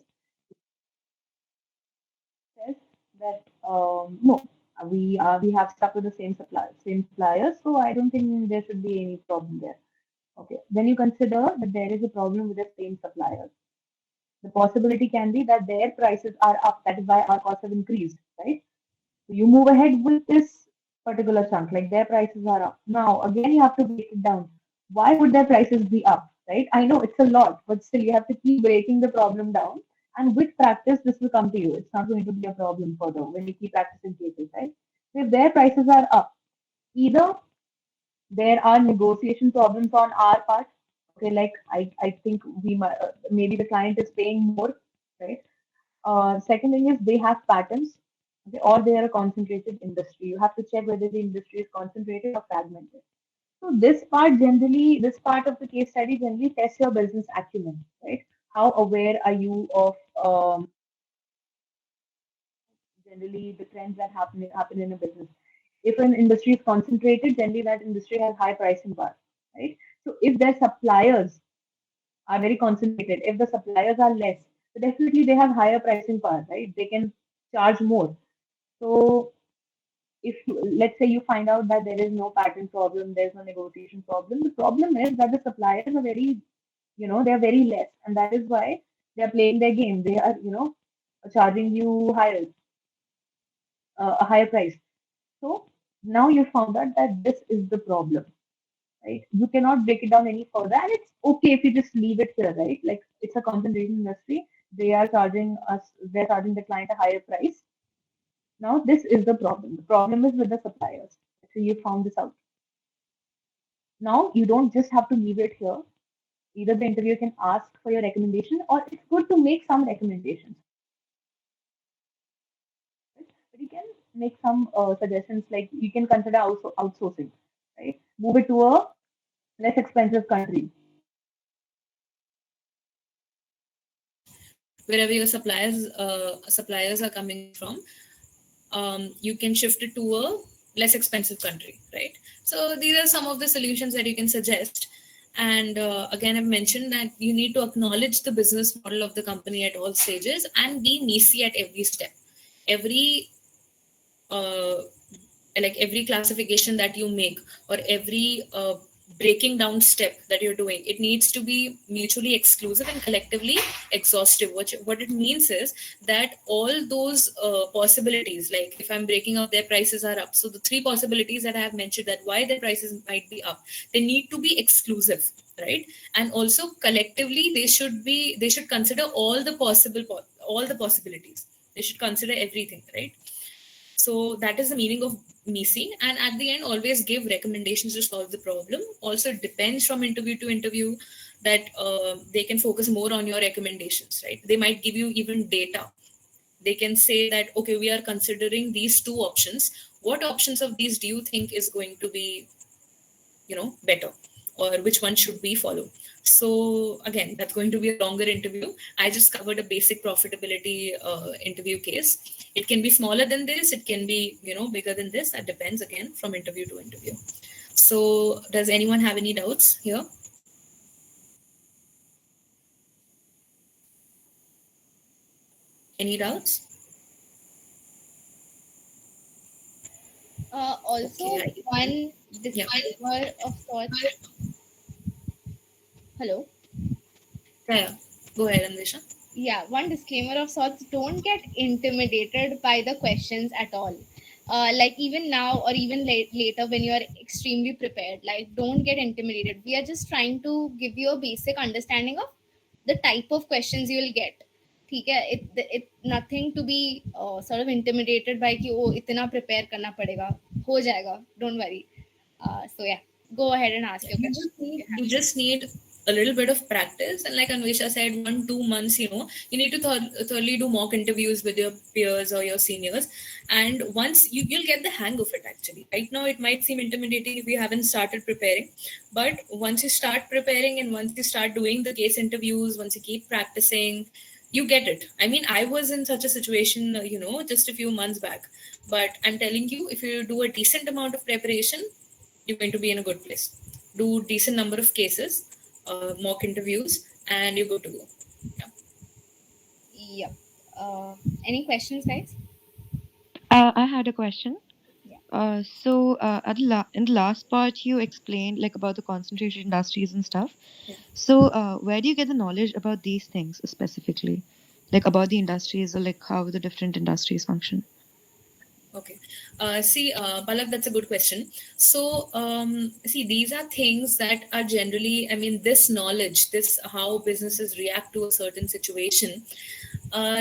Says that no, We have stuck with the same suppliers, so I don't think there should be any problem there. Okay. Then you consider that there is a problem with the same suppliers. The possibility can be that their prices are up. That is why our costs have increased, right? So you move ahead with this particular chunk, like their prices are up. Now, again, you have to break it down. Why would their prices be up, right? I know it's a lot, but still you have to keep breaking the problem down. And with practice, this will come to you. It's not going to be a problem further when you keep practicing cases, right? So if their prices are up, either there are negotiation problems on our part. Okay, like I think we might, maybe the client is paying more, right? Second thing is they have patterns, okay, or they are a concentrated industry. You have to check whether the industry is concentrated or fragmented. So this part of the case study generally tests your business acumen, right? How aware are you of generally the trends that happen in a business? If an industry is concentrated, generally that industry has high pricing power, right? So if their suppliers are very concentrated, if the suppliers are less, so definitely they have higher pricing power, right? They can charge more. So if let's say you find out that there is no patent problem, there's no negotiation problem, the problem is that the suppliers are very, they are very less, and that is why they are playing their game. They are, charging you a higher price. So now you found out that this is the problem, right? You cannot break it down any further, and it's okay if you just leave it here, right? Like it's a concentration industry. They're charging the client a higher price. Now this is the problem. The problem is with the suppliers. So you found this out. Now you don't just have to leave it here. Either the interviewer can ask for your recommendation, or it's good to make some recommendations. But you can make some suggestions, like you can consider outsourcing, right? Move it to a less expensive country. Wherever your suppliers are coming from, you can shift it to a less expensive country, right? So these are some of the solutions that you can suggest. And again, I've mentioned that you need to acknowledge the business model of the company at all stages and be NISI at every step. Every classification that you make, or every breaking down step that you're doing, it needs to be mutually exclusive and collectively exhaustive. What it means is that all those possibilities, like if I'm breaking up, their prices are up, so the three possibilities that I have mentioned, that why their prices might be up, they need to be exclusive, right? And also collectively they should consider all the possibilities. They should consider everything, right? So that is the meaning of NISI. And at the end, always give recommendations to solve the problem. Also, it depends from interview to interview that they can focus more on your recommendations, right? They might give you even data. They can say that, okay, we are considering these two options. What options of these do you think is going to be, better? Or which one should we follow? So again, that's going to be a longer interview. I just covered a basic profitability interview case. It can be smaller than this. It can be, bigger than this. That depends again from interview to interview. So does anyone have any doubts here? Any doubts? Also, Okay. one disclaimer of sorts. Hello. Yeah. Go ahead, Annwesha. Yeah, one disclaimer of sorts: don't get intimidated by the questions at all. Like even now or even later when you are extremely prepared, like don't get intimidated. We are just trying to give you a basic understanding of the type of questions you will get. ठीक है, it nothing to be sort of intimidated by कि ओ इतना prepare करना पड़ेगा, हो जाएगा, don't worry. So yeah, go ahead and ask your question. You just need a little bit of practice, and like Annwesha said, 1-2 months, you need to thoroughly do mock interviews with your peers or your seniors, and once you'll get the hang of it. Actually, right now it might seem intimidating if you haven't started preparing, but once you start preparing and once you start doing the case interviews, once you keep practicing, you get it. I mean, I was in such a situation, just a few months back, but I'm telling you, if you do a decent amount of preparation, you're going to be in a good place. Do decent number of cases, mock interviews, and you're good to go. Yep. Any questions, guys? I had a question. In the last part, you explained like about the concentration industries and stuff. Yeah. So, where do you get the knowledge about these things specifically, like about the industries or like how the different industries function? Okay. Palak, that's a good question. So, see, these are things that are generally, I mean, this knowledge, this how businesses react to a certain situation.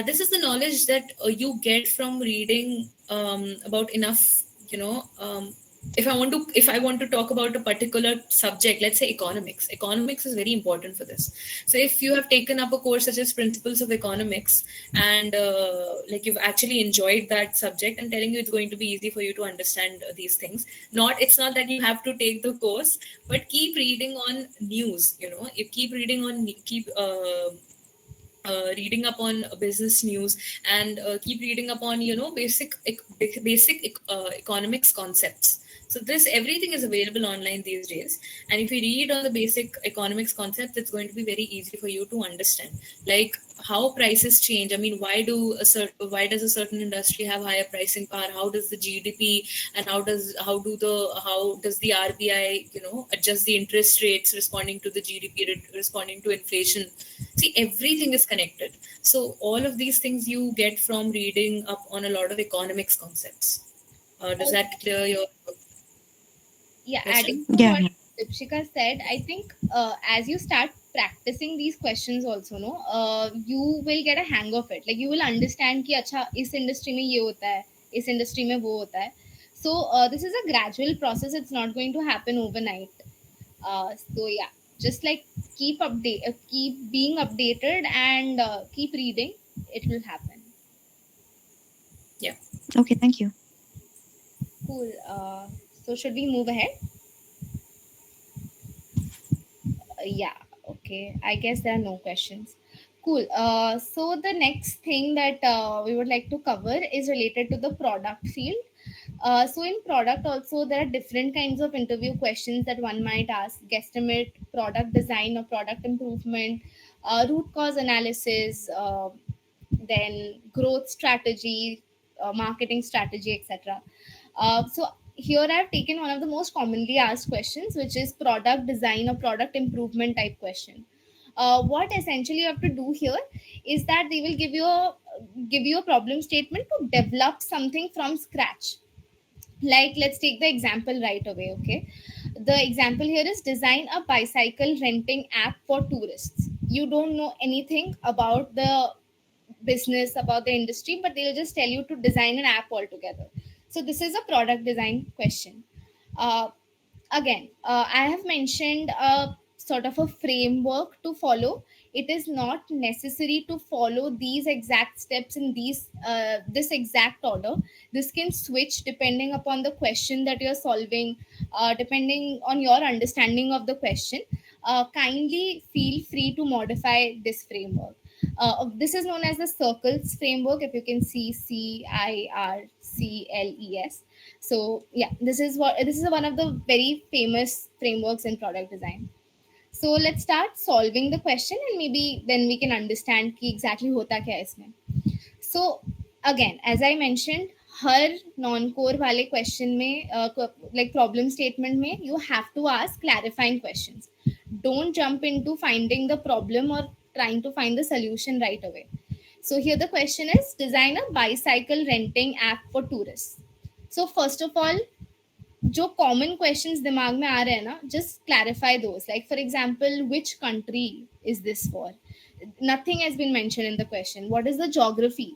This is the knowledge that you get from reading about enough, you know, if I want to talk about a particular subject, let's say economics is very important for this. So if you have taken up a course such as principles of economics, and like you've actually enjoyed that subject, I'm telling you it's going to be easy for you to understand these things. It's not that you have to take the course, but keep reading on news, you keep reading on keep reading up on business news, and keep reading up on basic economics concepts. So this everything is available online these days, and if you read on the basic economics concepts, it's going to be very easy for you to understand, like how prices change. I mean, why does a certain industry have higher pricing power? How does the GDP, and how does the RBI adjust the interest rates responding to the GDP, responding to inflation? See, everything is connected. So all of these things you get from reading up on a lot of economics concepts. Does that clear your Yeah, question? adding to Yeah, what yeah. Deepshikha said, I think as you start practicing these questions also, no, you will get a hang of it. Like you will understand कि अच्छा इस industry में ये होता है, इस industry में वो होता है. So this is a gradual process. It's not going to happen overnight. So yeah, just like keep being updated and keep reading. It will happen. Yeah. Okay, thank you. Cool. So should we move ahead? Yeah, okay, I guess there are no questions. Cool. So the next thing that we would like to cover is related to the product field. So in product also there are different kinds of interview questions that one might ask: guesstimate, product design or product improvement, root cause analysis, then growth strategy, marketing strategy, etc. So here I've taken one of the most commonly asked questions, which is product design or product improvement type question. What essentially you have to do here is that they will give you a problem statement to develop something from scratch. Like, let's take the example right away. Okay, the example here is design a bicycle renting app for tourists. You don't know anything about the business, about the industry, but they'll just tell you to design an app altogether. So this is a product design question. uh, Again, I have mentioned a sort of a framework to follow. It is not necessary to follow these exact steps in this exact order. This can switch depending upon the question that you're solving, depending on your understanding of the question. Kindly feel free to modify this framework. This is known as the circles framework. If you can see, CIRCLES. So yeah, this is one of the very famous frameworks in product design. So let's start solving the question, and maybe then we can understand कि exactly होता क्या है इसमें. So again, as I mentioned, her non-core वाले question में like problem statement में you have to ask clarifying questions. Don't jump into finding the problem or trying to find the solution right away. So here the question is: design a bicycle renting app for tourists. So first of all, जो common questions दिमाग में आ रहे हैं ना, just clarify those. Like for example, which country is this for? Nothing has been mentioned in the question. What is the geography?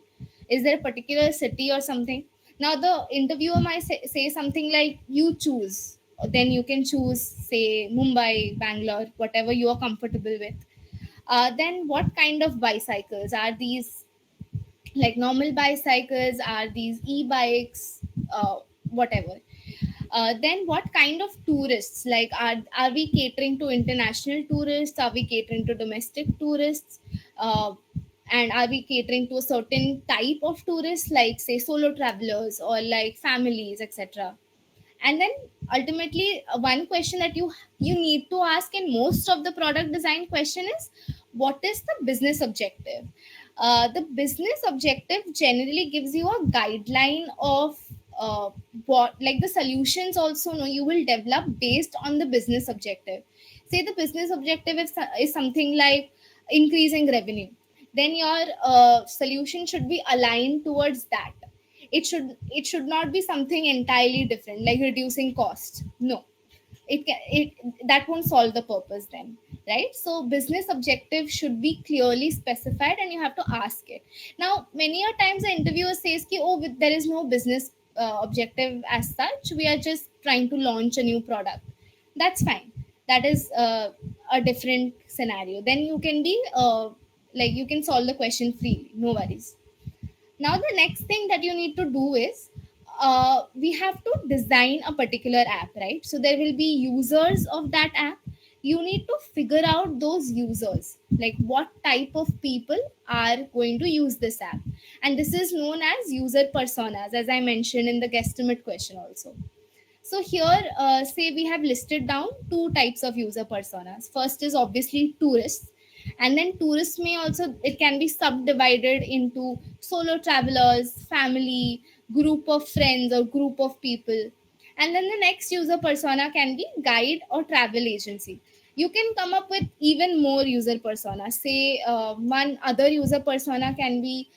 Is there a particular city or something? Now the interviewer might say something like, you choose. Then you can choose, say, Mumbai, Bangalore, whatever you are comfortable with. Then what kind of bicycles are these? Like normal bicycles? Are these e-bikes? Whatever. Then what kind of tourists? Like, are we catering to international tourists? Are we catering to domestic tourists? And are we catering to a certain type of tourists, like say solo travelers or like families, etc.? And then ultimately, one question that you need to ask in most of the product design question is, what is the business objective? The business objective generally gives you a guideline of what, like the solutions also, no, you will develop based on the business objective. Say the business objective is something like increasing revenue, then your solution should be aligned towards that. It should not be something entirely different like reducing cost. No, it that won't solve the purpose then, right? So business objective should be clearly specified and you have to ask it. Now many a times the interviewer says ki, oh, there is no business objective as such, we are just trying to launch a new product. That's fine. That is a different scenario. Then you can be like you can solve the question freely, no worries. Now the next thing that you need to do is we have to design a particular app, right? So there will be users of that app. You need to figure out those users, like what type of people are going to use this app, and this is known as user personas, as I mentioned in the guesstimate question also. So here, say we have listed down two types of user personas. First is obviously tourists, and then tourists may also, it can be subdivided into solo travelers, family, group of friends, or group of people. And then the next user persona can be guide or travel agency. You can come up with even more user personas. Say one other user persona can be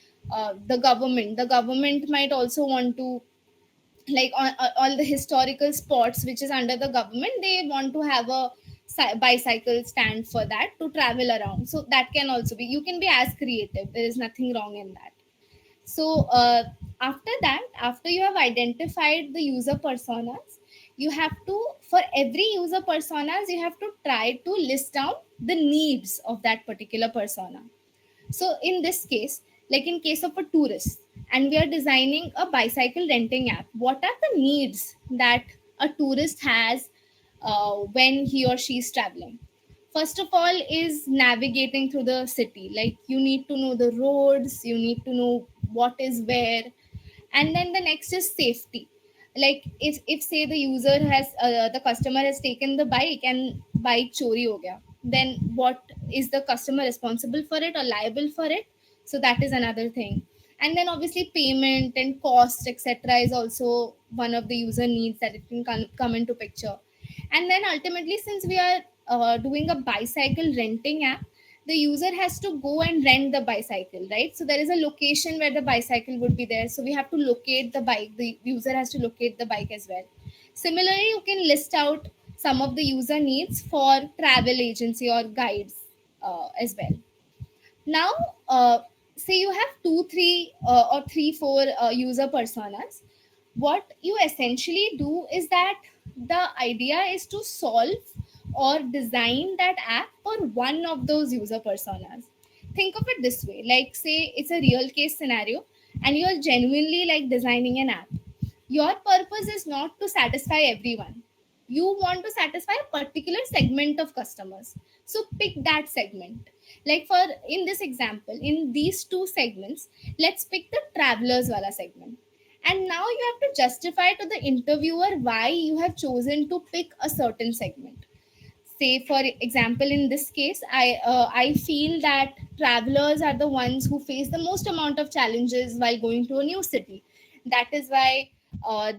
the government. The government might also want to, like all the historical spots which is under the government, they want to have a bicycle stand for that to travel around. So that can also be, you can be as creative, there is nothing wrong in that. So after that, after you have identified the user personas, you have to, for every user personas, you have to try to list down the needs of that particular persona. So in this case, like in case of a tourist, and we are designing a bicycle renting app, what are the needs that a tourist has when he or she is traveling? First of all is navigating through the city. Like you need to know the roads, you need to know what is where. And then the next is safety. Like if say the user has the customer has taken the bike and bike chori ho gaya, then what, is the customer responsible for it or liable for it? So that is another thing. And then obviously payment and cost etc is also one of the user needs that it can come into picture. And then ultimately, since we are doing a bicycle renting app, the user has to go and rent the bicycle, right? So there is a location where the bicycle would be there, so we have to locate the bike, the user has to locate the bike as well. Similarly, you can list out some of the user needs for travel agency or guides as well. Now say you have two three or three four user personas. What you essentially do is that the idea is to solve or design that app for one of those user personas. Think of it this way, like say it's a real case scenario and you're genuinely like designing an app. Your purpose is not to satisfy everyone, you want to satisfy a particular segment of customers. So pick that segment. Like for in this example, in these two segments, let's pick the travelers wala segment. And now you have to justify to the interviewer why you have chosen to pick a certain segment. Say for example, in this case, I feel that travelers are the ones who face the most amount of challenges while going to a new city. That is why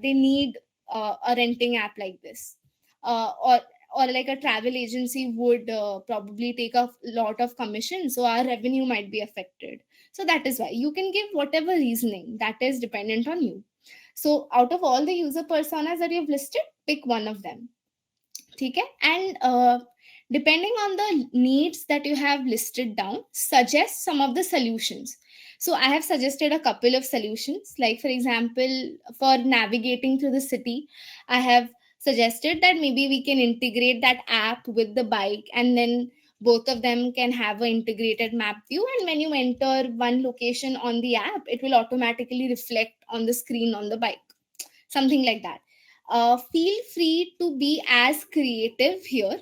they need a renting app like this. Or like a travel agency would probably take a lot of commission, so our revenue might be affected. So that is why you can give whatever reasoning that is dependent on you. So out of all the user personas that you've listed, pick one of them. ठीक है? And depending on the needs that you have listed down, suggest some of the solutions. So I have suggested a couple of solutions. Like for example, for navigating through the city, I have suggested that maybe we can integrate that app with the bike, and then both of them can have an integrated map view, and when you enter one location on the app, it will automatically reflect on the screen on the bike, something like that. Feel free to be as creative here.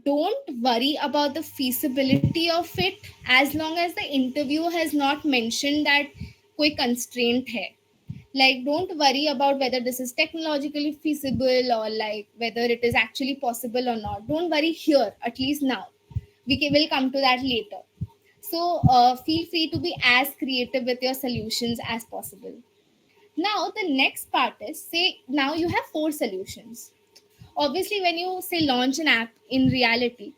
Don't worry about the feasibility of it, as long as the interview has not mentioned that koi constraint hai. Like don't worry about whether this is technologically feasible or like whether it is actually possible or not. Don't worry here, at least now. Will come to that later. So feel free to be as creative with your solutions as possible. Now the next part is, say now you have 4 solutions. Obviously when you say launch an app, in reality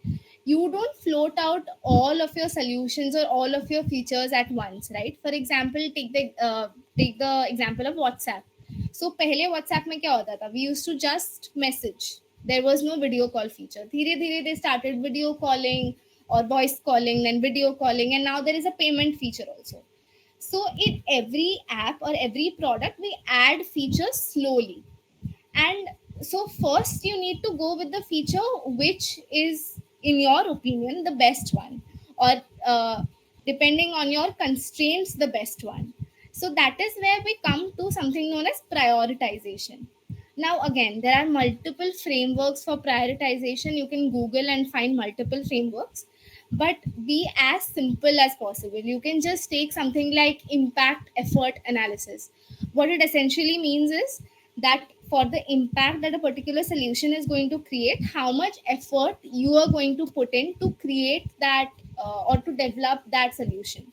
you don't float out all of your solutions or all of your features at once, right? For example, take the example of WhatsApp. So pehle WhatsApp mein kya hota tha? We used to just message. There was no video call feature. Dheere dheere they started video calling or voice calling, then video calling, and now there is a payment feature also. So in every app or every product we add features slowly. And so first you need to go with the feature which is in your opinion the best one, or depending on your constraints the best one. So that is where we come to something known as prioritization. Now again, there are multiple frameworks for prioritization. You can google and find multiple frameworks, but be as simple as possible. You can just take something like impact effort analysis. What it essentially means is that for the impact that a particular solution is going to create, how much effort you are going to put in to create that or to develop that solution.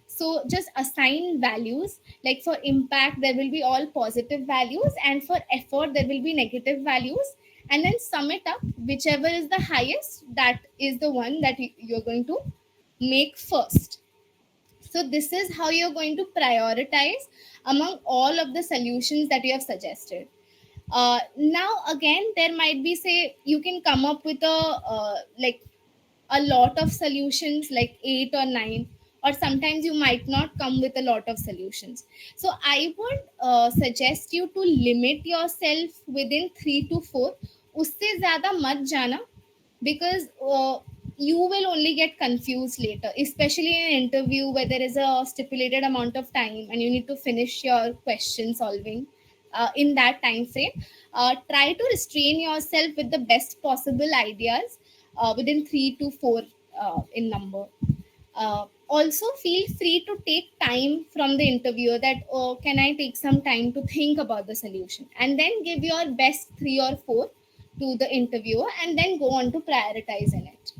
So just assign values. Like for impact there will be all positive values, and for effort there will be negative values, and then sum it up. Whichever is the highest, that is the one that you're going to make first. So this is how you're going to prioritize among all of the solutions that you have suggested. Now again, there might be, say you can come up with like a lot of solutions, like 8 or 9, or sometimes you might not come with a lot of solutions. So I would suggest you to limit yourself within 3 to 4. Usse zyada mat jana, because you will only get confused later, especially in an interview where there is a stipulated amount of time and you need to finish your question solving in that time frame. Try to restrain yourself with the best possible ideas within 3 to 4 in number. Also feel free to take time from the interviewer, that, oh, can I take some time to think about the solution, and then give your best 3 or 4 to the interviewer, and then go on to prioritize in it.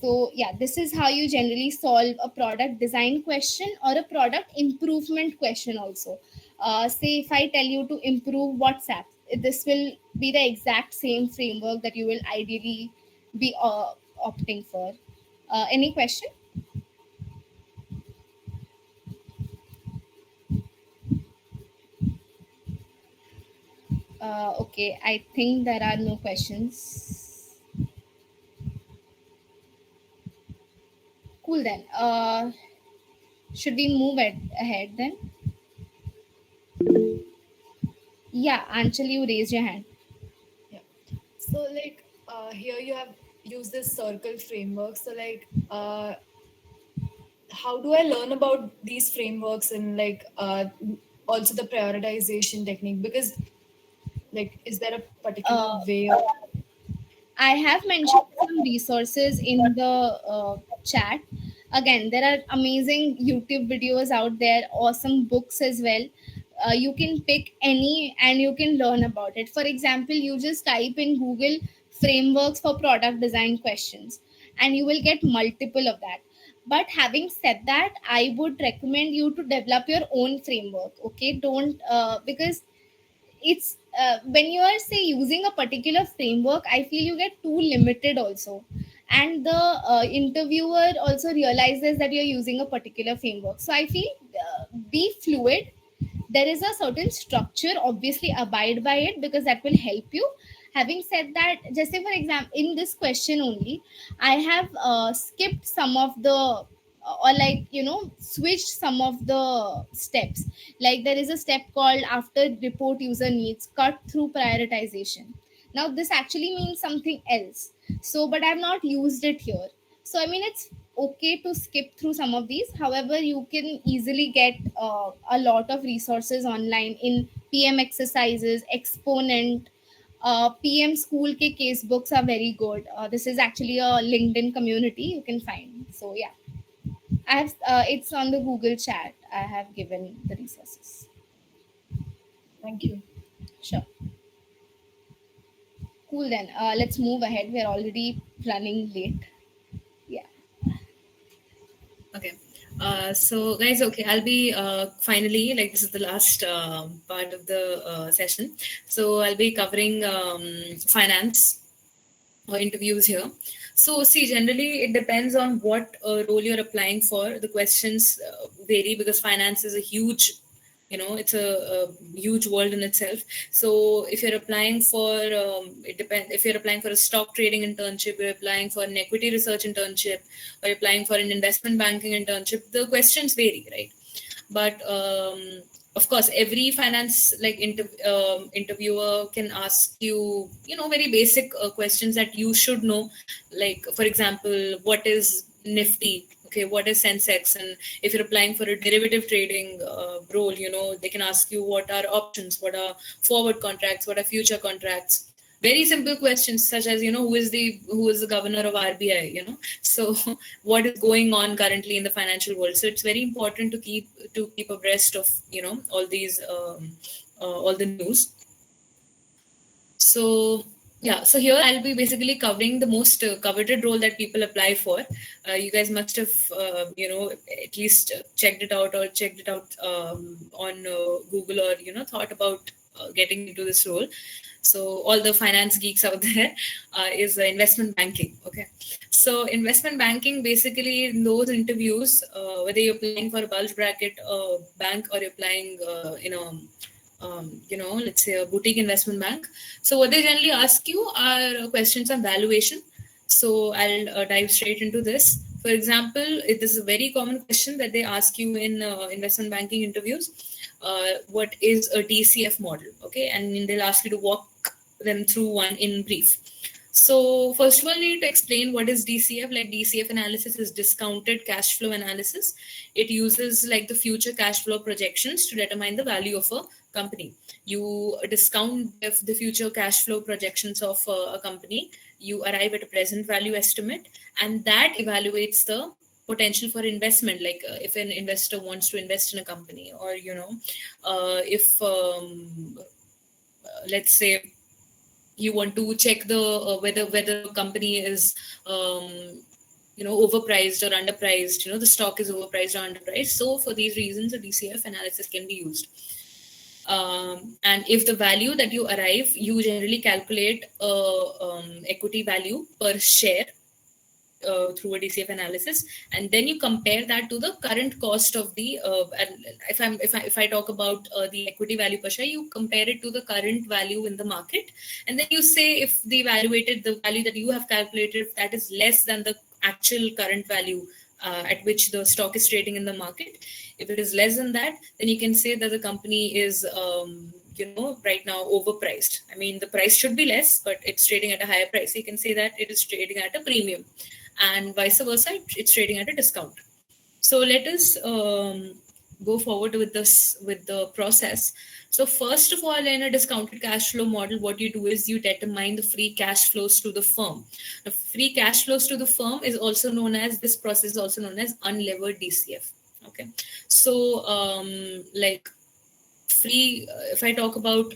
So yeah, this is how you generally solve a product design question or a product improvement question also. Say if I tell you to improve WhatsApp, this will be the exact same framework that you will ideally be opting for. Any question? Okay, I think there are no questions. Cool then. Should we move ahead then? Yeah, Anjali, you raised your hand. Yeah. So like here you have used this circle framework. So like how do I learn about these frameworks and like also the prioritization technique? Because like is there a particular way of I have mentioned some resources in the chat. Again, there are amazing YouTube videos out there, awesome books as well. You can pick any and you can learn about it. For example, you just type in Google frameworks for product design questions, and you will get multiple of that. But having said that, I would recommend you to develop your own framework. Okay, don't because it's when you are, say, using a particular framework, I feel you get too limited also, and the interviewer also realizes that you're using a particular framework. So I feel be fluid. There is a certain structure, obviously abide by it, because that will help you. Having said that, just say for example in this question only, I have skipped some of the or like switched some of the steps. Like there is a step called after report user needs, cut through prioritization. Now this actually means something else, so but I've not used it here. So I mean, it's okay to skip through some of these. However, you can easily get a lot of resources online in PM exercises, exponent, PM school ke case books are very good. This is actually a LinkedIn community you can find. So yeah, I have it's on the Google chat. I have given the resources. thank you. Sure. Cool then. Let's move ahead. We're already running late. Yeah. Okay. So guys, okay, I'll be finally, like this is the last part of the session. So I'll be covering finance interviews here. So see, generally it depends on what role you're applying for. The questions vary because finance is a huge, it's a huge world in itself. So if you're applying for, it depends. If you're applying for a stock trading internship, you're applying for an equity research internship, or you're applying for an investment banking internship, the questions vary, right? But of course, every finance interviewer can ask you, very basic questions that you should know. Like, for example, what is Nifty? Okay, what is Sensex? And if you're applying for a derivative trading role, they can ask you what are options, what are forward contracts, what are future contracts. Very simple questions such as, who is the governor of RBI, so what is going on currently in the financial world. So it's very important to keep abreast of, all these all the news. So yeah, so here I'll be basically covering the most coveted role that people apply for. You guys must have at least checked it out on Google, or thought about getting into this role. So all the finance geeks out there is investment banking. Okay, so investment banking, basically in those interviews, whether you're applying for a bulge bracket bank, or you're applying in a let's say a boutique investment bank. So what they generally ask you are questions on valuation. So I'll dive straight into this. For example, it is a very common question that they ask you in investment banking interviews. What is a DCF model? Okay, and they'll ask you to walk them through one in brief. So first of all, you need to explain what is DCF. Like, DCF analysis is discounted cash flow analysis. It uses like the future cash flow projections to determine the value of a company. You discount the future cash flow projections of a company. You arrive at a present value estimate, and that evaluates the potential for investment. Like if an investor wants to invest in a company, or if let's say you want to check the whether a company is overpriced or underpriced, the stock is overpriced or underpriced. So for these reasons, a DCF analysis can be used. And if the value that you arrive, you generally calculate equity value per share through a DCF analysis, and then you compare that to the current cost of the. If I talk about the equity value per share, you compare it to the current value in the market, and then you say if the value that you have calculated, if that is less than the actual current value at which the stock is trading in the market. If it is less than that, then you can say that the company is right now overpriced. I mean, the price should be less, but it's trading at a higher price. You can say that it is trading at a premium, and vice versa, it's trading at a discount. So let us go forward with the process. So first of all, in a discounted cash flow model, what you do is you determine the free cash flows to the firm. The free cash flows to the firm is also known as, this process is also known as unlevered DCF. Okay, so if I talk about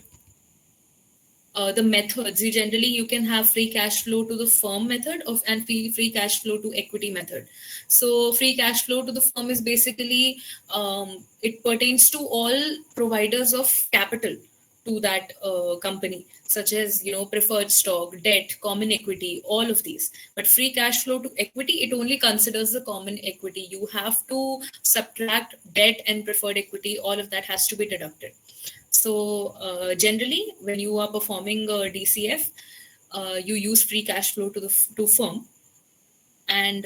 the methods, you can have free cash flow to the firm method and free cash flow to equity method. So free cash flow to the firm is basically it pertains to all providers of capital to that company, such as preferred stock, debt, common equity, all of these. But free cash flow to equity, it only considers the common equity. You have to subtract debt and preferred equity. All of that has to be deducted. So generally, when you are performing a DCF, you use free cash flow to firm, and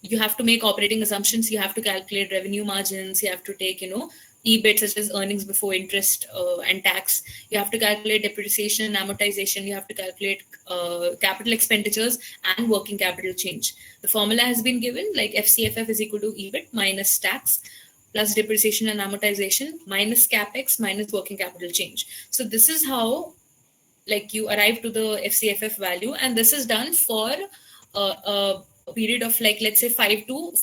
you have to make operating assumptions. You have to calculate revenue margins. You have to take EBIT, such as earnings before interest and tax. You have to calculate depreciation and amortization. You have to calculate capital expenditures and working capital change. The formula has been given, like FCFF is equal to EBIT minus tax plus depreciation and amortization minus capex minus working capital change. So this is how you arrive to the FCFF value, and this is done for a period of let's say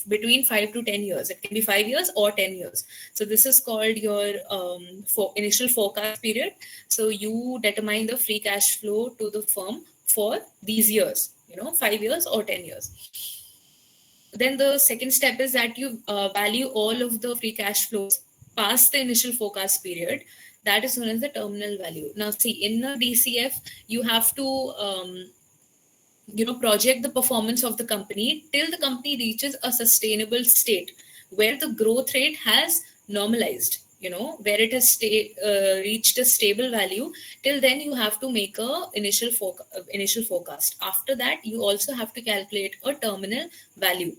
between 5 to 10 years. It can be 5 years or 10 years. So this is called your initial forecast period. So you determine the free cash flow to the firm for these years, 5 years or 10 years. then the second step is that you value all of the free cash flows past the initial forecast period. That is known as the terminal value. Now, see, in a DCF, you have to project the performance of the company till the company reaches a sustainable state where the growth rate has normalized, where it has reached a stable value. Till then you have to make a initial forecast. After that, you also have to calculate a terminal value.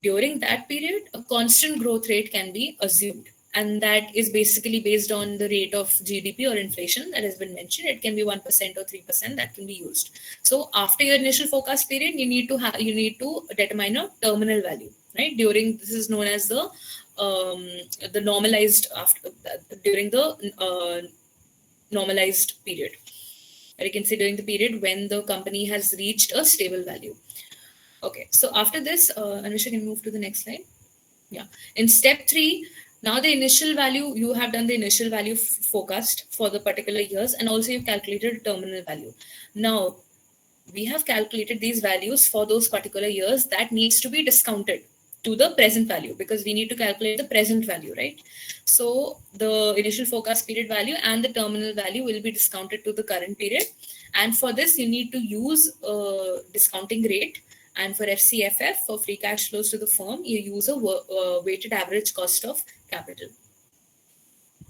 During that period, a constant growth rate can be assumed, and that is basically based on the rate of GDP or inflation that has been mentioned. It can be 1% or 3% that can be used. So after your initial forecast period, you need to determine a terminal value, right? This is known as the normalized during the normalized period. Or you can say during the period when the company has reached a stable value. Okay, so after this, Annwesha can move to the next slide. Yeah, in step 3, now the initial value, you have done the initial value forecast for the particular years, and also you've calculated terminal value. Now, we have calculated these values for those particular years that needs to be discounted to the present value, because we need to calculate the present value, right? So the initial forecast period value and the terminal value will be discounted to the current period. And for this, you need to use a discounting rate. And for FCFF, for free cash flows to the firm, you use a weighted average cost of capital.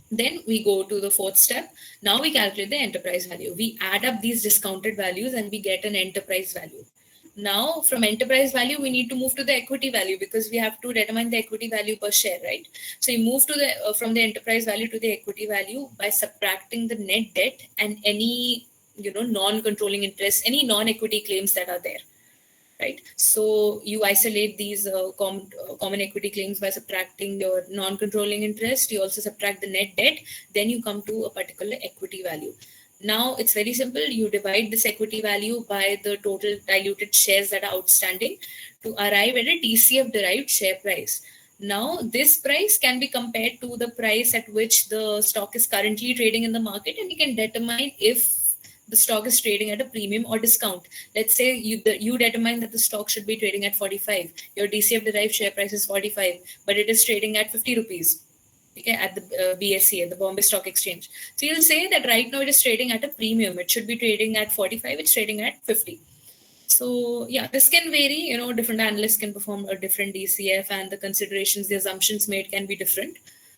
Then we go to the fourth step. Now we calculate the enterprise value. We add up these discounted values and we get an enterprise value. Now from enterprise value, we need to move to the equity value, because we have to determine the equity value per share, right? So you move to the from the enterprise value to the equity value by subtracting the net debt and any non-controlling interest, any non-equity claims that are there. Right, so you isolate these common equity claims by subtracting your non-controlling interest. You also subtract the net debt. Then you come to a particular equity value. Now it's very simple. You divide this equity value by the total diluted shares that are outstanding to arrive at a TCF derived share price. Now this price can be compared to the price at which the stock is currently trading in the market, and you can determine if the stock is trading at a premium or discount. Let's say you determine that the stock should be trading at 45. Your DCF derived share price is 45, but it is trading at 50 rupees. Okay, at the BSE, at the Bombay Stock Exchange. So you'll say that right now it is trading at a premium. It should be trading at 45. It's trading at 50. So yeah, this can vary. Different analysts can perform a different DCF, and the considerations, the assumptions made can be different.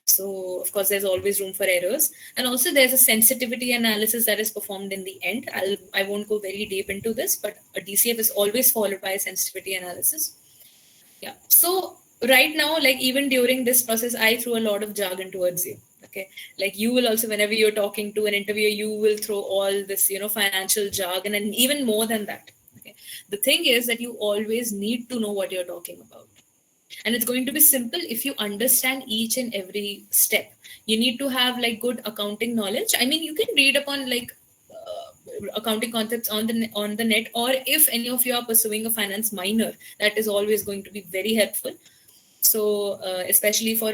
So, of course, there's always room for errors. And also there's a sensitivity analysis that is performed in the end. I won't go very deep into this, but a DCF is always followed by a sensitivity analysis. Yeah. So right now, like even during this process, I threw a lot of jargon towards you. Okay. Like you will also, whenever you're talking to an interviewer, you will throw all this, financial jargon and even more than that. Okay. The thing is that you always need to know what you're talking about. And it's going to be simple if you understand each and every step. You need to have like good accounting knowledge. I mean, you can read upon like accounting concepts on the net, or if any of you are pursuing a finance minor, that is always going to be very helpful. So especially for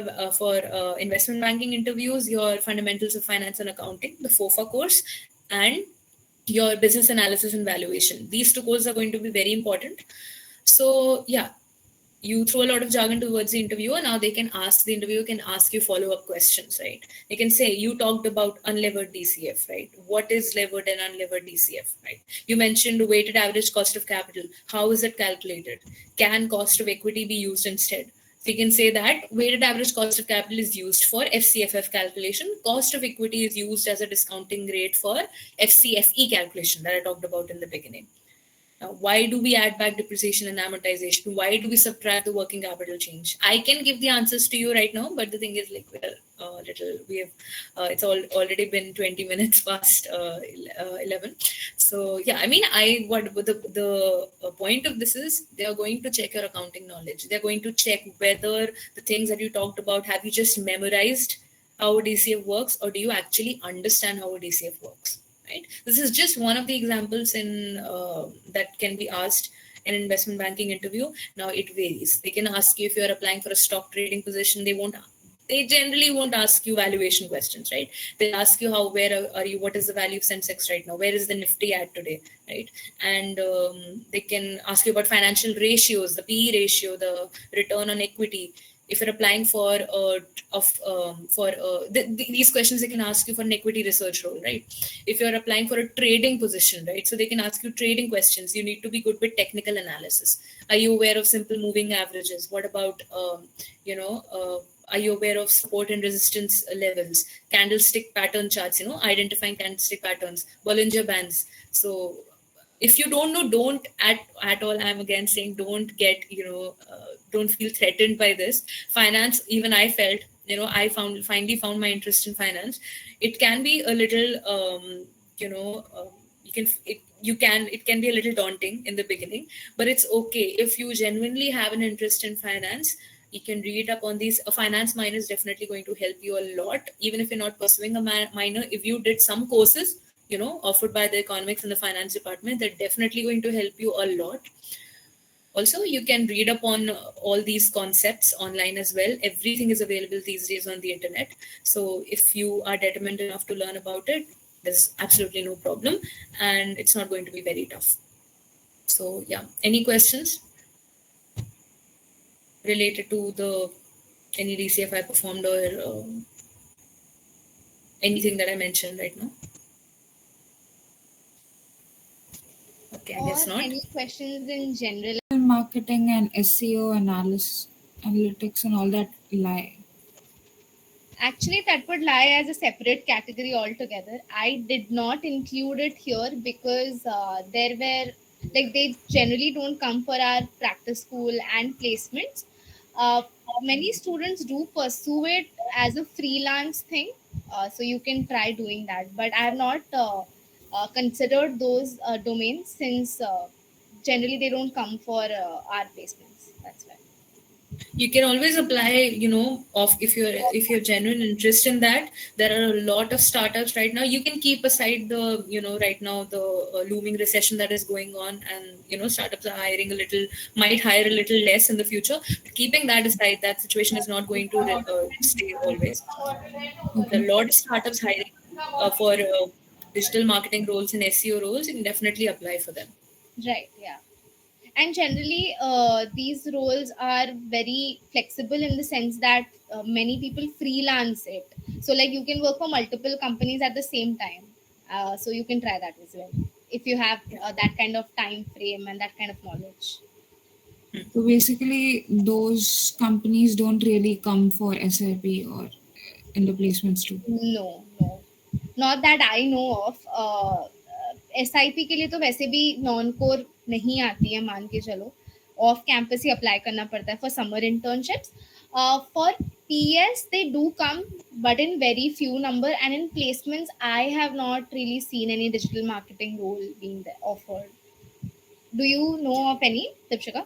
investment banking interviews, your fundamentals of finance and accounting, the FOFA course, and your business analysis and valuation. These 2 courses are going to be very important. So yeah, you throw a lot of jargon towards the interviewer. Now the interviewer can ask you follow-up questions, right? They can say, you talked about unlevered DCF, right? What is levered and unlevered DCF, right? You mentioned weighted average cost of capital. How is it calculated? Can cost of equity be used instead? So you can say that weighted average cost of capital is used for FCFF calculation. Cost of equity is used as a discounting rate for FCFE calculation that I talked about in the beginning. Now, why do we add back depreciation and amortization? Why do we subtract the working capital change? I can give the answers to you right now, but the thing is, like, it's already been 20 minutes past 11. So yeah, I mean, the point of this is they are going to check your accounting knowledge. They're going to check whether the things that you talked about, have you just memorized how a DCF works, or do you actually understand how a DCF works? Right? This is just one of the examples that can be asked in an investment banking interview. Now it varies. They can ask you if you're applying for a stock trading position. They they generally won't ask you valuation questions, right? They'll ask you where are you, what is the value of Sensex right now, where is the Nifty at today, right? And they can ask you about financial ratios, the PE ratio, the return on equity. If you're applying for these questions, they can ask you for an equity research role, right? If you're applying for a trading position, right, so they can ask you trading questions. You need to be good with technical analysis. Are you aware of simple moving averages? What about are you aware of support and resistance levels, candlestick pattern charts, identifying candlestick patterns, Bollinger Bands? So if you don't know, don't at all. I'm again saying, don't get, don't feel threatened by this. Finance, even I felt, I finally found my interest in finance. It can be a little, it can be a little daunting in the beginning, but it's okay. If you genuinely have an interest in finance, you can read up on these. A finance minor is definitely going to help you a lot. Even if you're not pursuing a minor, if you did some courses, offered by the economics and the finance department, they're definitely going to help you a lot. Also, you can read up on all these concepts online as well. Everything is available these days on the internet. So if you are determined enough to learn about it, there's absolutely no problem, and it's not going to be very tough. So yeah, any questions related to any DCF I performed, or anything that I mentioned right now? Okay, I guess Or not. any questions in general? Marketing and SEO analytics and all that lie? Actually, that would lie as a separate category altogether. I did not include it here because there were, like, they generally don't come for our practice school and placements. Many students do pursue it as a freelance thing, so you can try doing that. But I have not considered those domains since generally they don't come for our placements. That's why. You can always apply, if you're genuine interest in that. There are a lot of startups right now. You can keep aside the, right now the looming recession that is going on, and startups are might hire a little less in the future. But keeping that aside, that situation is not going to stay always. There are a lot of startups hiring for digital marketing roles and SEO roles. You can definitely apply for them. Right, yeah. And generally, these roles are very flexible in the sense that many people freelance it. So, like, you can work for multiple companies at the same time. So, you can try that as well if you have that kind of time frame and that kind of knowledge. So basically, those companies don't really come for SIP or in the placements too. No, not that I know of. SIP के लिए तो वैसे भी non-core नहीं आती है, मान के चलो ऑफ कैंपस ही अप्लाई करना पड़ता है for summer internships. For PS they do come, but in very few number, and in placements I have not really seen any digital marketing role being offered. Do you know of any, Deepshikha?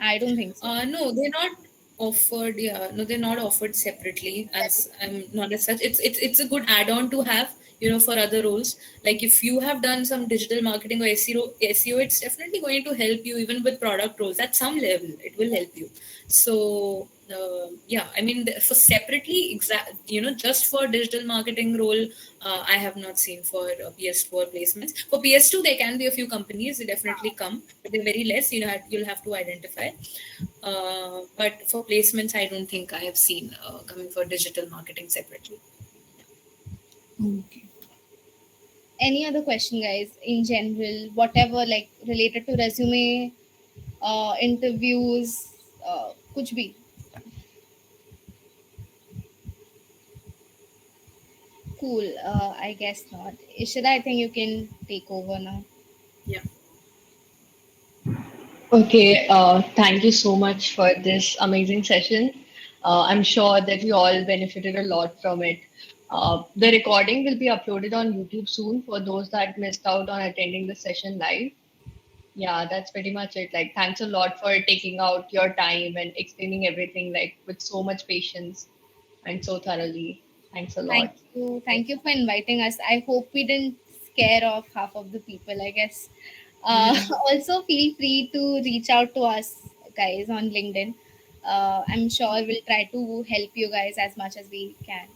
I don't think so. No, they're not offered. Yeah, no, they're not offered separately as not as such. It's a good add-on to have, for other roles. Like if you have done some digital marketing or SEO, it's definitely going to help you even with product roles at some level. It will help you. So yeah, I mean, for separately, just for digital marketing role, I have not seen for PS4 placements. For PS2, there can be a few companies. They definitely come, but they're very less. You'll have to identify. But for placements, I don't think I have seen coming for digital marketing separately. Okay. Any other question, guys, in general, whatever, like related to resume, interviews, kuch bhi? Cool. I guess not. Ishita, I think you can take over now. Yeah. Okay, thank you so much for this amazing session. I'm sure that we all benefited a lot from it. The recording will be uploaded on YouTube soon for those that missed out on attending the session live. Yeah, that's pretty much it. Like, thanks a lot for taking out your time and explaining everything like with so much patience and so thoroughly. Thanks a lot. Thank you for inviting us. I hope we didn't scare off half of the people, I guess. Also, feel free to reach out to us, guys, on LinkedIn. I'm sure we'll try to help you guys as much as we can.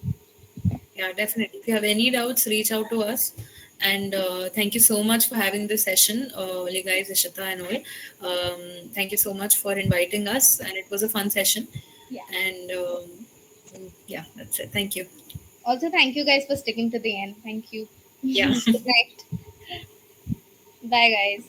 Yeah, definitely. If you have any doubts, reach out to us. And thank you so much for having this session, you guys, Ishita and all. Thank you so much for inviting us, and it was a fun session. Yeah. And yeah, that's it. Thank you. Also, thank you guys for sticking to the end. Thank you. Yeah. Good night. Bye, guys.